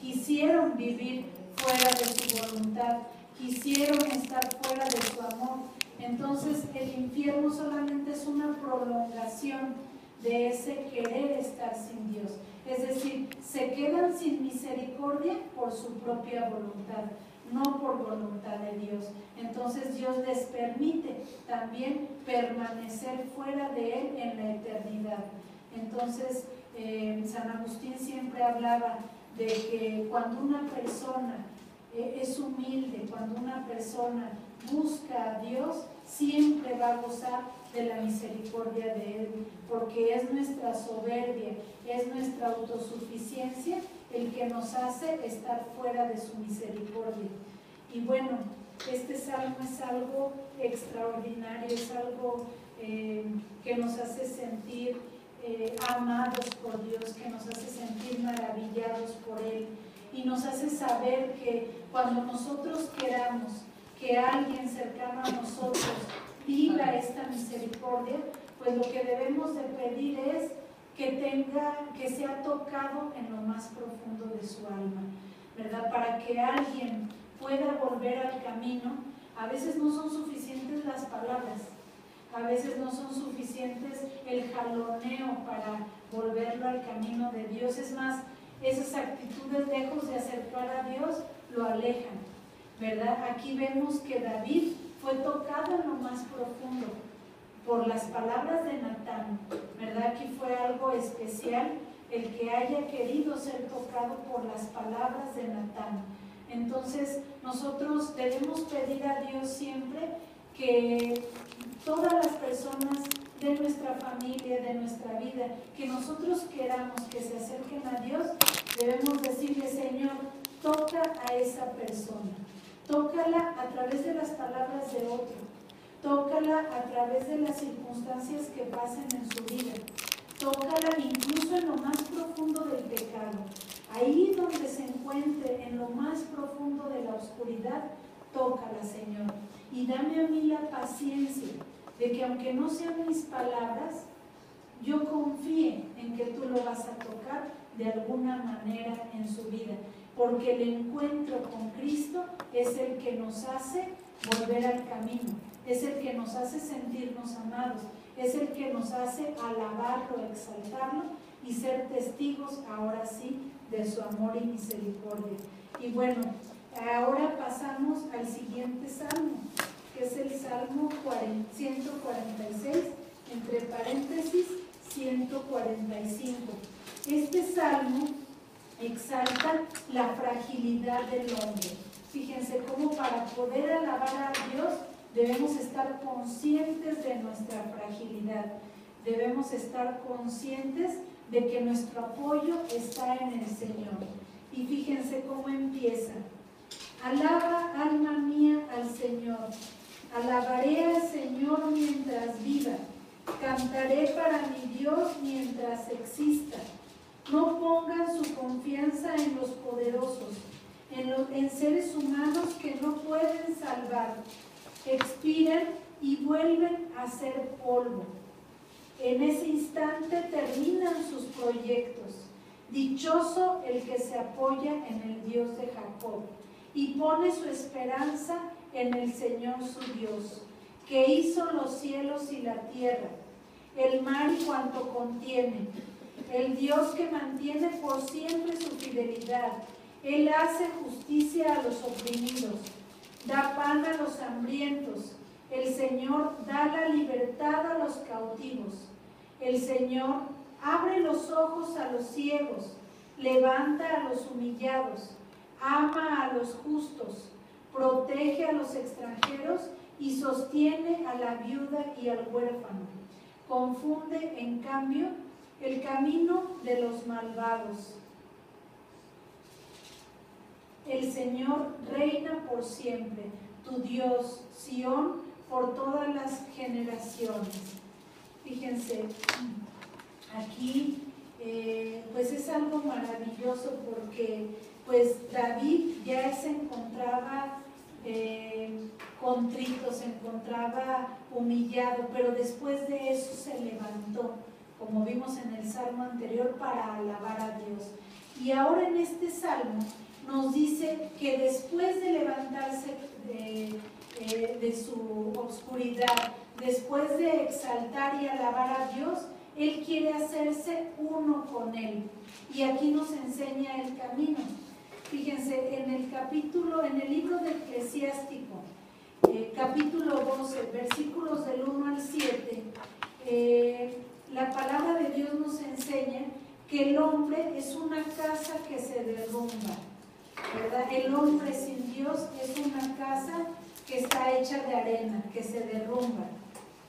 quisieron vivir fuera de su voluntad, quisieron estar fuera de su amor. Entonces el infierno solamente es una prolongación de ese querer estar sin Dios. Es decir, se quedan sin misericordia por su propia voluntad, no por voluntad de Dios. Entonces Dios les permite también permanecer fuera de Él en la eternidad. Entonces San Agustín siempre hablaba de que cuando una persona es humilde, cuando una persona busca a Dios, siempre va a gozar de la misericordia de Él, porque es nuestra soberbia, es nuestra autosuficiencia el que nos hace estar fuera de su misericordia. Y bueno, este salmo es algo extraordinario, es algo que nos hace sentir amados por Dios, que nos hace sentir maravillados por Él y nos hace saber que cuando nosotros queramos que alguien cercano a nosotros viva esta misericordia, pues lo que debemos de pedir es que sea tocado en lo más profundo de su alma, ¿verdad? Para que alguien pueda volver al camino, A veces no son suficientes las palabras, a veces no son suficientes el jaloneo para volverlo al camino de Dios. Es más, esas actitudes lejos de acercar a Dios lo alejan, ¿verdad? Aquí vemos que David fue tocado en lo más profundo por las palabras de Natán, ¿verdad? Aquí fue algo especial el que haya querido ser tocado por las palabras de Natán. Entonces nosotros debemos pedir a Dios siempre que todas las personas de nuestra familia, de nuestra vida, que nosotros queramos que se acerquen a Dios, debemos decirle: Señor, toca a esa persona, tócala a través de las palabras de otro, tócala a través de las circunstancias que pasen en su vida, tócala incluso en lo más profundo del pecado. Ahí donde se encuentre, en lo más profundo de la oscuridad, tócala, Señor. Y dame a mí la paciencia de que, aunque no sean mis palabras, yo confíe en que tú lo vas a tocar de alguna manera en su vida, porque el encuentro con Cristo es el que nos hace volver al camino, es el que nos hace sentirnos amados, es el que nos hace alabarlo, exaltarlo y ser testigos ahora sí de su amor y misericordia. Y bueno, ahora pasamos al siguiente salmo, que es el Salmo 146, entre paréntesis 145. Este salmo exalta la fragilidad del hombre. Fíjense cómo para poder alabar a Dios debemos estar conscientes de nuestra fragilidad, debemos estar conscientes de que nuestro apoyo está en el Señor. Y fíjense cómo empieza: alaba, alma mía, al Señor, alabaré al Señor mientras viva, cantaré para mi Dios mientras exista. No pongan su confianza en los poderosos, en seres humanos que no pueden salvar, expiran y vuelven a ser polvo. En ese instante terminan sus proyectos. Dichoso el que se apoya en el Dios de Jacob y pone su esperanza en el Señor su Dios, que hizo los cielos y la tierra, el mar y cuanto contiene, el Dios que mantiene por siempre su fidelidad. Él hace justicia a los oprimidos, da pan a los hambrientos. El Señor da la libertad a los cautivos. El Señor abre los ojos a los ciegos, levanta a los humillados, ama a los justos, protege a los extranjeros y sostiene a la viuda y al huérfano. Confunde, en cambio, el camino de los malvados. El Señor reina por siempre, tu Dios, Sión, por todas las generaciones. Fíjense, aquí pues es algo maravilloso, porque pues David ya se encontraba contrito, se encontraba humillado, pero después de eso se levantó, como vimos en el salmo anterior, para alabar a Dios. Y ahora en este salmo nos dice que después de levantarse de su obscuridad, después de exaltar y alabar a Dios, Él quiere hacerse uno con Él. Y aquí nos enseña el camino. Fíjense, en el libro de Eclesiástico, capítulo 12, versículos del 1 al 7, la palabra de Dios nos enseña que el hombre es una casa que se derrumba, ¿verdad? El hombre sin Dios es una casa que está hecha de arena, que se derrumba.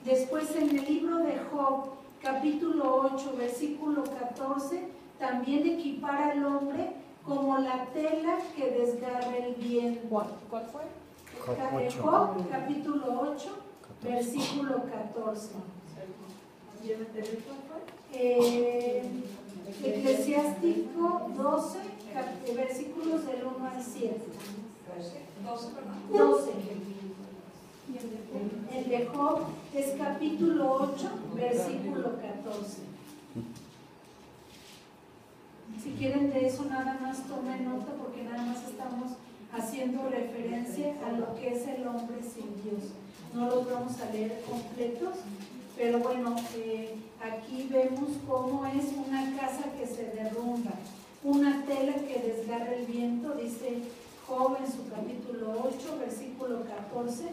Después, en el libro de Job, capítulo 8, versículo 14, también equipara al hombre como la tela que desgarra el viento. ¿Cuál fue? Job, capítulo 8, versículo 14. Eclesiástico 12, versículos del 1 al 7. 12. El de Job es capítulo 8, versículo 14. Si quieren de eso nada más tomen nota, porque nada más estamos haciendo referencia a lo que es el hombre sin Dios. No los vamos a leer completos, pero bueno, aquí vemos cómo es una casa que se derrumba, una tela que desgarra el viento, dice Job en su capítulo 8, versículo 14,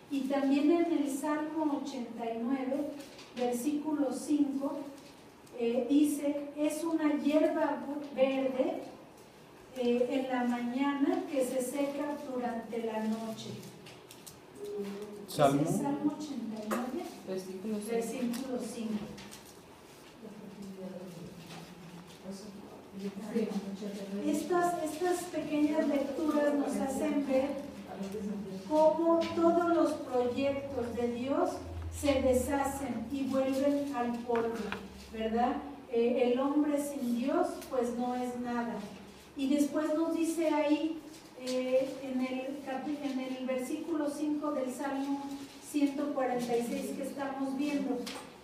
y también en el Salmo 89, versículo 5, dice, es una hierba verde en la mañana que se seca durante la noche. Salmo, Salmo 89, versículo 5. Estas pequeñas lecturas nos hacen ver cómo todos los proyectos de Dios se deshacen y vuelven al polvo, ¿verdad? El hombre sin Dios pues no es nada. Y después nos dice ahí en el versículo 5 del Salmo 146 que estamos viendo,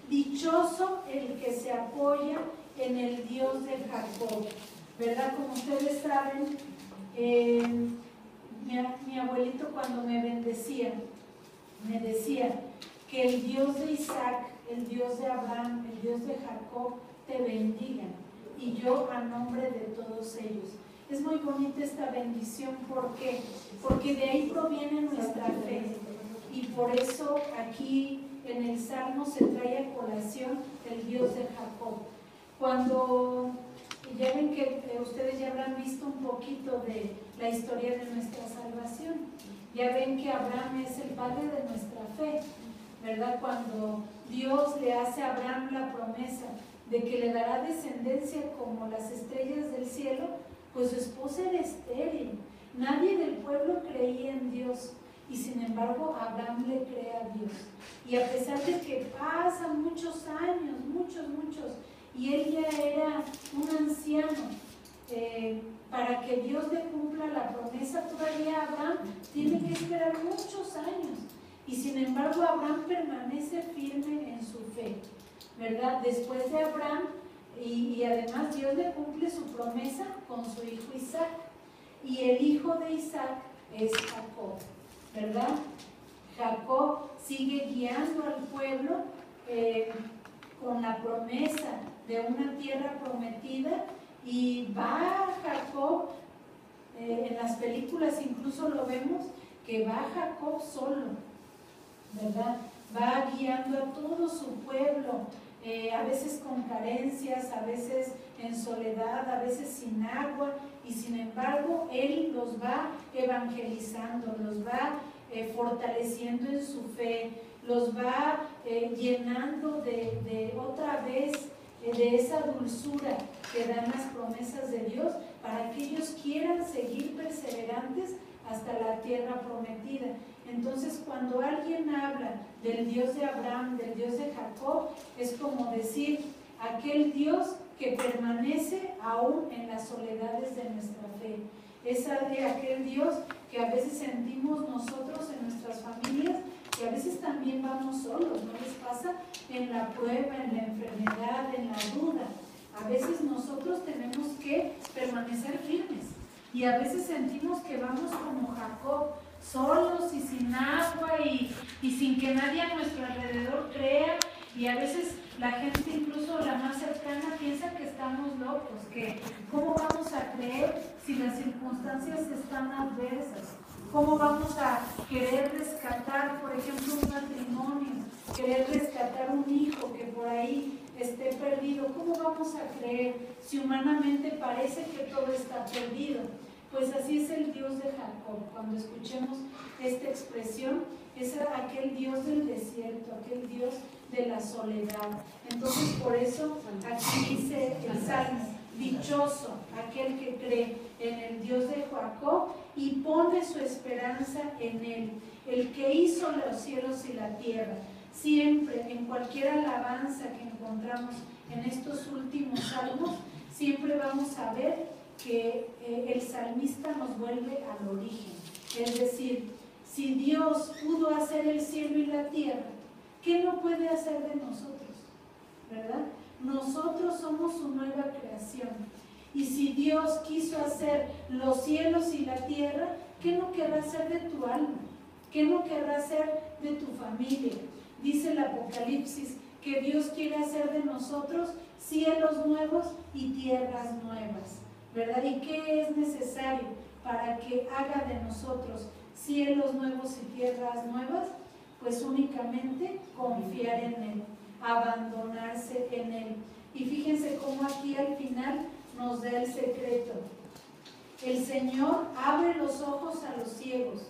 dichoso el que se apoya en el Dios de Jacob, ¿verdad? Como ustedes saben, mi abuelito cuando me bendecía, me decía que el Dios de Isaac, el Dios de Abraham, el Dios de Jacob te bendiga, y yo a nombre de todos ellos. Es muy bonita esta bendición, ¿por qué? Porque de ahí proviene nuestra fe, y por eso aquí en el Salmo se trae a colación el Dios de Jacob. Cuando ya ven que ustedes ya habrán visto un poquito de la historia de nuestra salvación, ya ven que Abraham es el padre de nuestra fe, ¿verdad? Cuando Dios le hace a Abraham la promesa de que le dará descendencia como las estrellas del cielo, pues su esposa era estéril, nadie del pueblo creía en Dios, y sin embargo Abraham le cree a Dios, y a pesar de que pasan muchos años, muchos, y él ya era un anciano, para que Dios le cumpla la promesa, todavía Abraham tiene que esperar muchos años, y sin embargo Abraham permanece firme en su fe, ¿verdad? Después de Abraham, y además Dios le cumple su promesa con su hijo Isaac, y el hijo de Isaac es Jacob, ¿verdad? Jacob sigue guiando al pueblo con la promesa de una tierra prometida, y va Jacob, en las películas incluso lo vemos, que va Jacob solo, ¿verdad? Va guiando a todo su pueblo, a veces con carencias, a veces en soledad, a veces sin agua, y sin embargo él los va evangelizando, los va fortaleciendo en su fe, los va llenando de otra vez de esa dulzura que dan las promesas de Dios, para que ellos quieran seguir perseverantes hasta la tierra prometida. Entonces, cuando alguien habla del Dios de Abraham, del Dios de Jacob, es como decir, aquel Dios que permanece aún en las soledades de nuestra fe. Es aquel Dios que a veces sentimos nosotros en nuestras familias, y a veces también vamos solos, ¿no les pasa? En la prueba, en la enfermedad, en la duda. A veces nosotros tenemos que permanecer firmes, y a veces sentimos que vamos como Jacob, solos y sin agua, y sin que nadie a nuestro alrededor crea, y a veces la gente, incluso la más cercana, piensa que estamos locos, que ¿cómo vamos a creer si las circunstancias están adversas? ¿Cómo vamos a querer rescatar, por ejemplo, un matrimonio, querer rescatar un hijo que por ahí esté perdido? ¿Cómo vamos a creer si humanamente parece que todo está perdido? Pues así es el Dios de Jacob. Cuando escuchemos esta expresión, es aquel Dios del desierto, aquel Dios de la soledad. Entonces, por eso aquí dice el Salmo, dichoso aquel que cree en el Dios de Jacob y pone su esperanza en él, el que hizo los cielos y la tierra. Siempre, en cualquier alabanza que encontramos en estos últimos salmos, siempre vamos a ver que el salmista nos vuelve al origen. Es decir, si Dios pudo hacer el cielo y la tierra, ¿qué no puede hacer de nosotros? ¿Verdad? Nosotros somos su nueva creación. Y si Dios quiso hacer los cielos y la tierra, ¿qué ¿qué no querrá hacer de tu alma? ¿Qué no querrá hacer de tu familia? Dice el Apocalipsis que Dios quiere hacer de nosotros cielos nuevos y tierras nuevas, ¿verdad? ¿Y qué es necesario para que haga de nosotros cielos nuevos y tierras nuevas? Pues únicamente confiar en Él, abandonarse en Él. Y fíjense cómo aquí al final nos da el secreto. El Señor abre los ojos a los ciegos,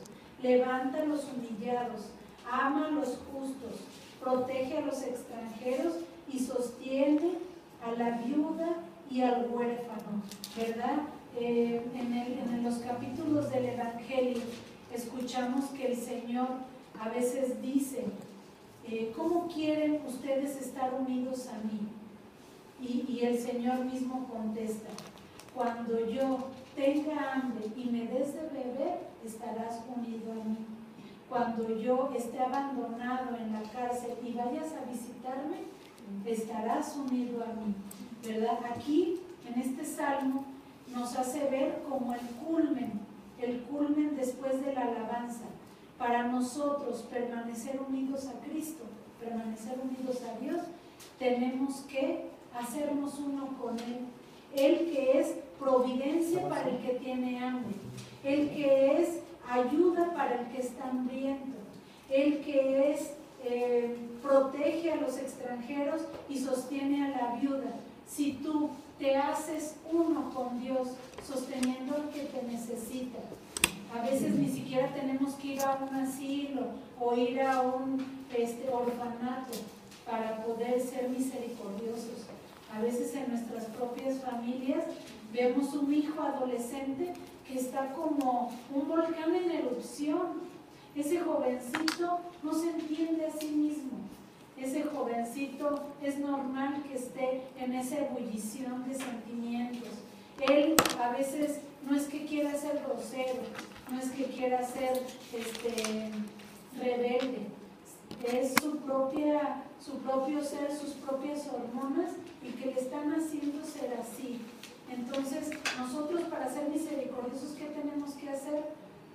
levanta a los humillados, ama a los justos, protege a los extranjeros y sostiene a la viuda y al huérfano, ¿verdad? En los capítulos del Evangelio escuchamos que el Señor a veces dice, ¿cómo quieren ustedes estar unidos a mí? Y el Señor mismo contesta, cuando yo tenga hambre y me des de beber, estarás unido a mí. Cuando yo esté abandonado en la cárcel y vayas a visitarme, estarás unido a mí, ¿verdad? Aquí, en este salmo, nos hace ver como el culmen después de la alabanza. Para nosotros permanecer unidos a Cristo, permanecer unidos a Dios, tenemos que hacernos uno con Él. Él que es providencia para el que tiene hambre, Él que es ayuda para el que está hambriento, Él que es protege a los extranjeros y sostiene a la viuda. Si tú te haces uno con Dios, sosteniendo al que te necesita, a veces ni siquiera tenemos que ir a un asilo o ir a un orfanato para poder ser misericordiosos. A veces en nuestras propias familias vemos un hijo adolescente que está como un volcán en erupción. Ese jovencito no se entiende a sí mismo. Ese jovencito es normal que esté en esa ebullición de sentimientos. Él a veces no es que quiera ser grosero, no es que quiera ser rebelde. Es su propio ser, sus propias hormonas y que le están haciendo ser así. Entonces, nosotros para ser misericordiosos, ¿qué tenemos que hacer?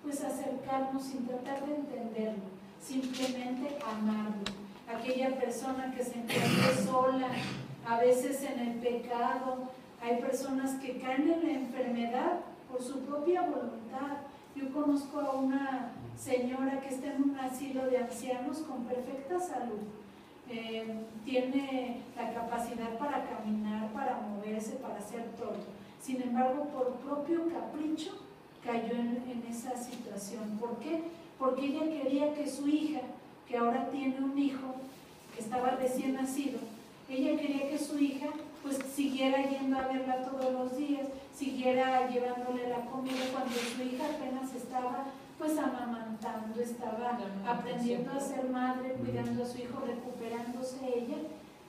Pues acercarnos sin tratar de entenderlo, simplemente amarlo. Aquella persona que se encuentra sola, a veces en el pecado, hay personas que caen en la enfermedad por su propia voluntad. Yo conozco a una señora que está en un asilo de ancianos con perfecta salud. Tiene la capacidad para caminar, para moverse, para hacer todo. Sin embargo, por propio capricho, cayó en esa situación. ¿Por qué? Porque ella quería que su hija, que ahora tiene un hijo, que estaba recién nacido, ella quería que su hija pues siguiera yendo a verla todos los días, siguiera llevándole la comida cuando su hija apenas estaba pues amamantando, estaba aprendiendo a ser madre, cuidando a su hijo, recuperándose ella,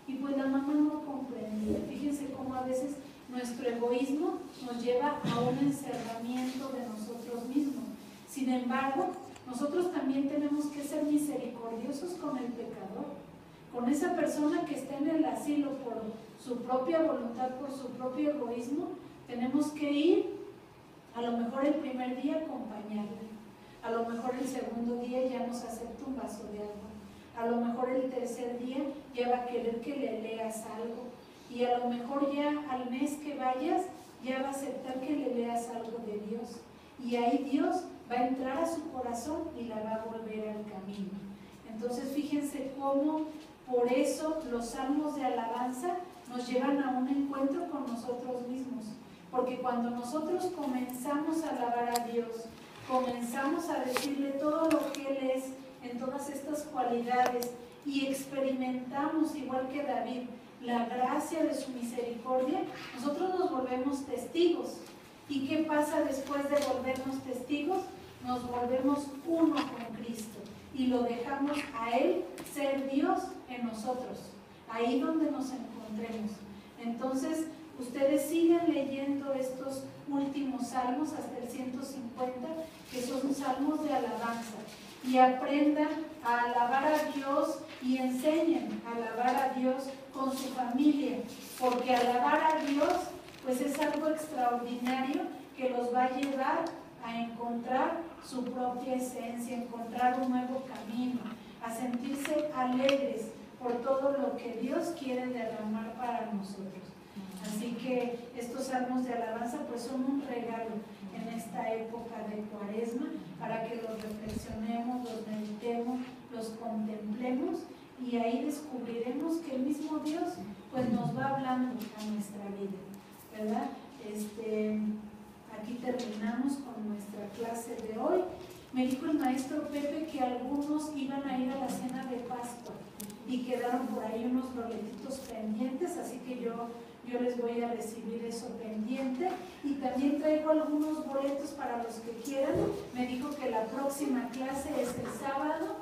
y pues la mamá no comprendía. Fíjense cómo a veces nuestro egoísmo nos lleva a un encerramiento de nosotros mismos. Sin embargo, nosotros también tenemos que ser misericordiosos con el pecador, con esa persona que está en el asilo por su propia voluntad, por su propio egoísmo. Tenemos que ir, a lo mejor el primer día acompañarle, a lo mejor el segundo día ya nos acepta un vaso de agua, a lo mejor el tercer día ya va a querer que le leas algo, y a lo mejor ya al mes que vayas ya va a aceptar que le leas algo de Dios, y ahí Dios va a entrar a su corazón y la va a volver al camino. Entonces fíjense cómo por eso los salmos de alabanza nos llevan a un encuentro con nosotros mismos, porque cuando nosotros comenzamos a alabar a Dios, comenzamos a decirle todo lo que Él es en todas estas cualidades y experimentamos, igual que David, la gracia de su misericordia, nosotros nos volvemos testigos. ¿Y qué pasa después de volvernos testigos? Nos volvemos uno con Cristo y lo dejamos a Él ser Dios en nosotros, ahí donde nos encontremos. Entonces, ustedes sigan leyendo estos últimos salmos hasta el 150, que son salmos de alabanza, y aprendan a alabar a Dios y enseñen a alabar a Dios con su familia, porque alabar a Dios pues es algo extraordinario que los va a llevar a encontrar su propia esencia, encontrar un nuevo camino, a sentirse alegres por todo lo que Dios quiere derramar para nosotros. Así que estos salmos de alabanza pues son un regalo en esta época de Cuaresma para que los reflexionemos, los meditemos, los contemplemos y ahí descubriremos que el mismo Dios pues nos va hablando a nuestra vida, ¿verdad? Aquí terminamos con nuestra clase de hoy. Me dijo el maestro Pepe que algunos iban a ir a la cena de Pascua y quedaron por ahí unos boletitos pendientes, así que yo les voy a recibir eso pendiente y también traigo algunos boletos para los que quieran. Me dijo que la próxima clase es el sábado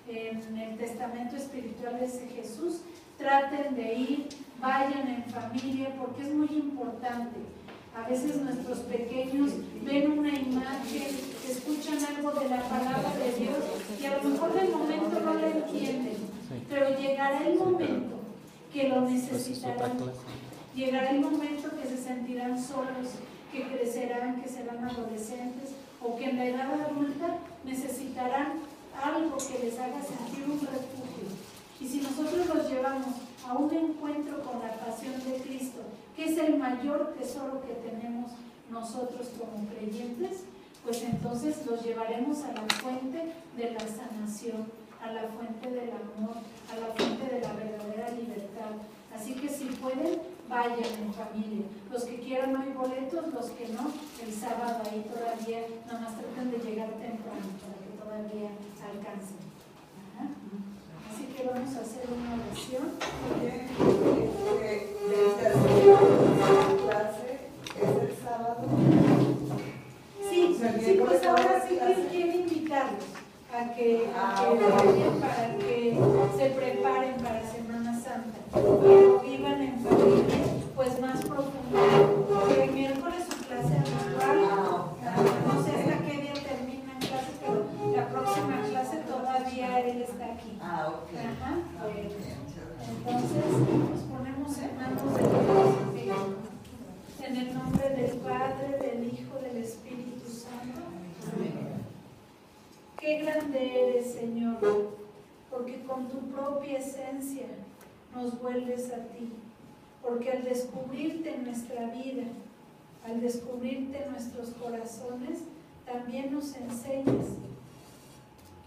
en el Testamento Espiritual de Jesús. Traten de ir, vayan en familia porque es muy importante. A veces nuestros pequeños ven una imagen, escuchan algo de la palabra de Dios y a lo mejor de momento no la entienden, pero llegará el momento que lo necesitarán. Llegará el momento que se sentirán solos, que crecerán, que serán adolescentes o que en la edad adulta necesitarán algo que les haga sentir un refugio. Y si nosotros los llevamos a un encuentro con la pasión de Cristo, que es el mayor tesoro que tenemos nosotros como creyentes, pues entonces los llevaremos a la fuente de la sanación, a la fuente del amor, a la fuente de la verdadera libertad. Así que si pueden, vayan en familia. Los que quieran hoy boletos, los que no, el sábado ahí todavía, nada más traten de llegar temprano para que todavía alcancen. Ajá. Así que vamos a hacer una oración. La clase es el sábado. Sí, pues ahora sí que quiero invitarlos a que vayan para que se preparen para Semana Santa, que vivan en familia, pues más profundo. El miércoles su clase habitual, no sé hasta qué día termina en clase, pero la próxima clase todavía él está aquí. Ok. Ajá, bueno. Entonces nos ponemos en manos de Dios, en el nombre del Padre, del Hijo, del Espíritu Santo. Amén. Qué grande eres, Señor, porque con tu propia esencia nos vuelves a ti, porque al descubrirte en nuestra vida, al descubrirte en nuestros corazones, también nos enseñas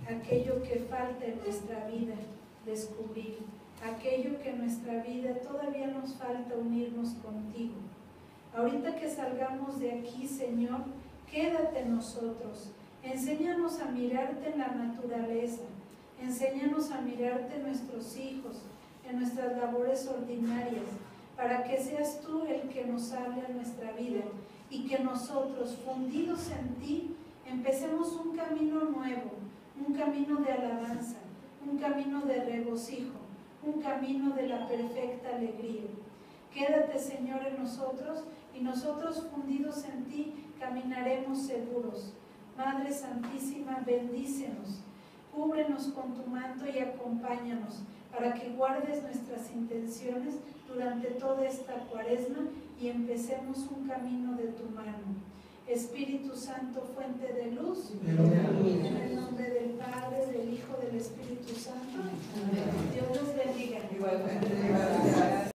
aquello que falta en nuestra vida, descubrir, aquello que en nuestra vida todavía nos falta unirnos contigo. Ahorita que salgamos de aquí, Señor, quédate en nosotros. Enséñanos a mirarte en la naturaleza, enséñanos a mirarte en nuestros hijos, en nuestras labores ordinarias, para que seas tú el que nos hable a nuestra vida y que nosotros, fundidos en ti, empecemos un camino nuevo, un camino de alabanza, un camino de regocijo, un camino de la perfecta alegría. Quédate, Señor, en nosotros y nosotros, fundidos en ti, caminaremos seguros. Madre Santísima, bendícenos, cúbrenos con tu manto y acompáñanos para que guardes nuestras intenciones durante toda esta Cuaresma y empecemos un camino de tu mano. Espíritu Santo, fuente de luz, en el nombre del Padre, del Hijo, del Espíritu Santo. Dios los bendiga. Igualmente.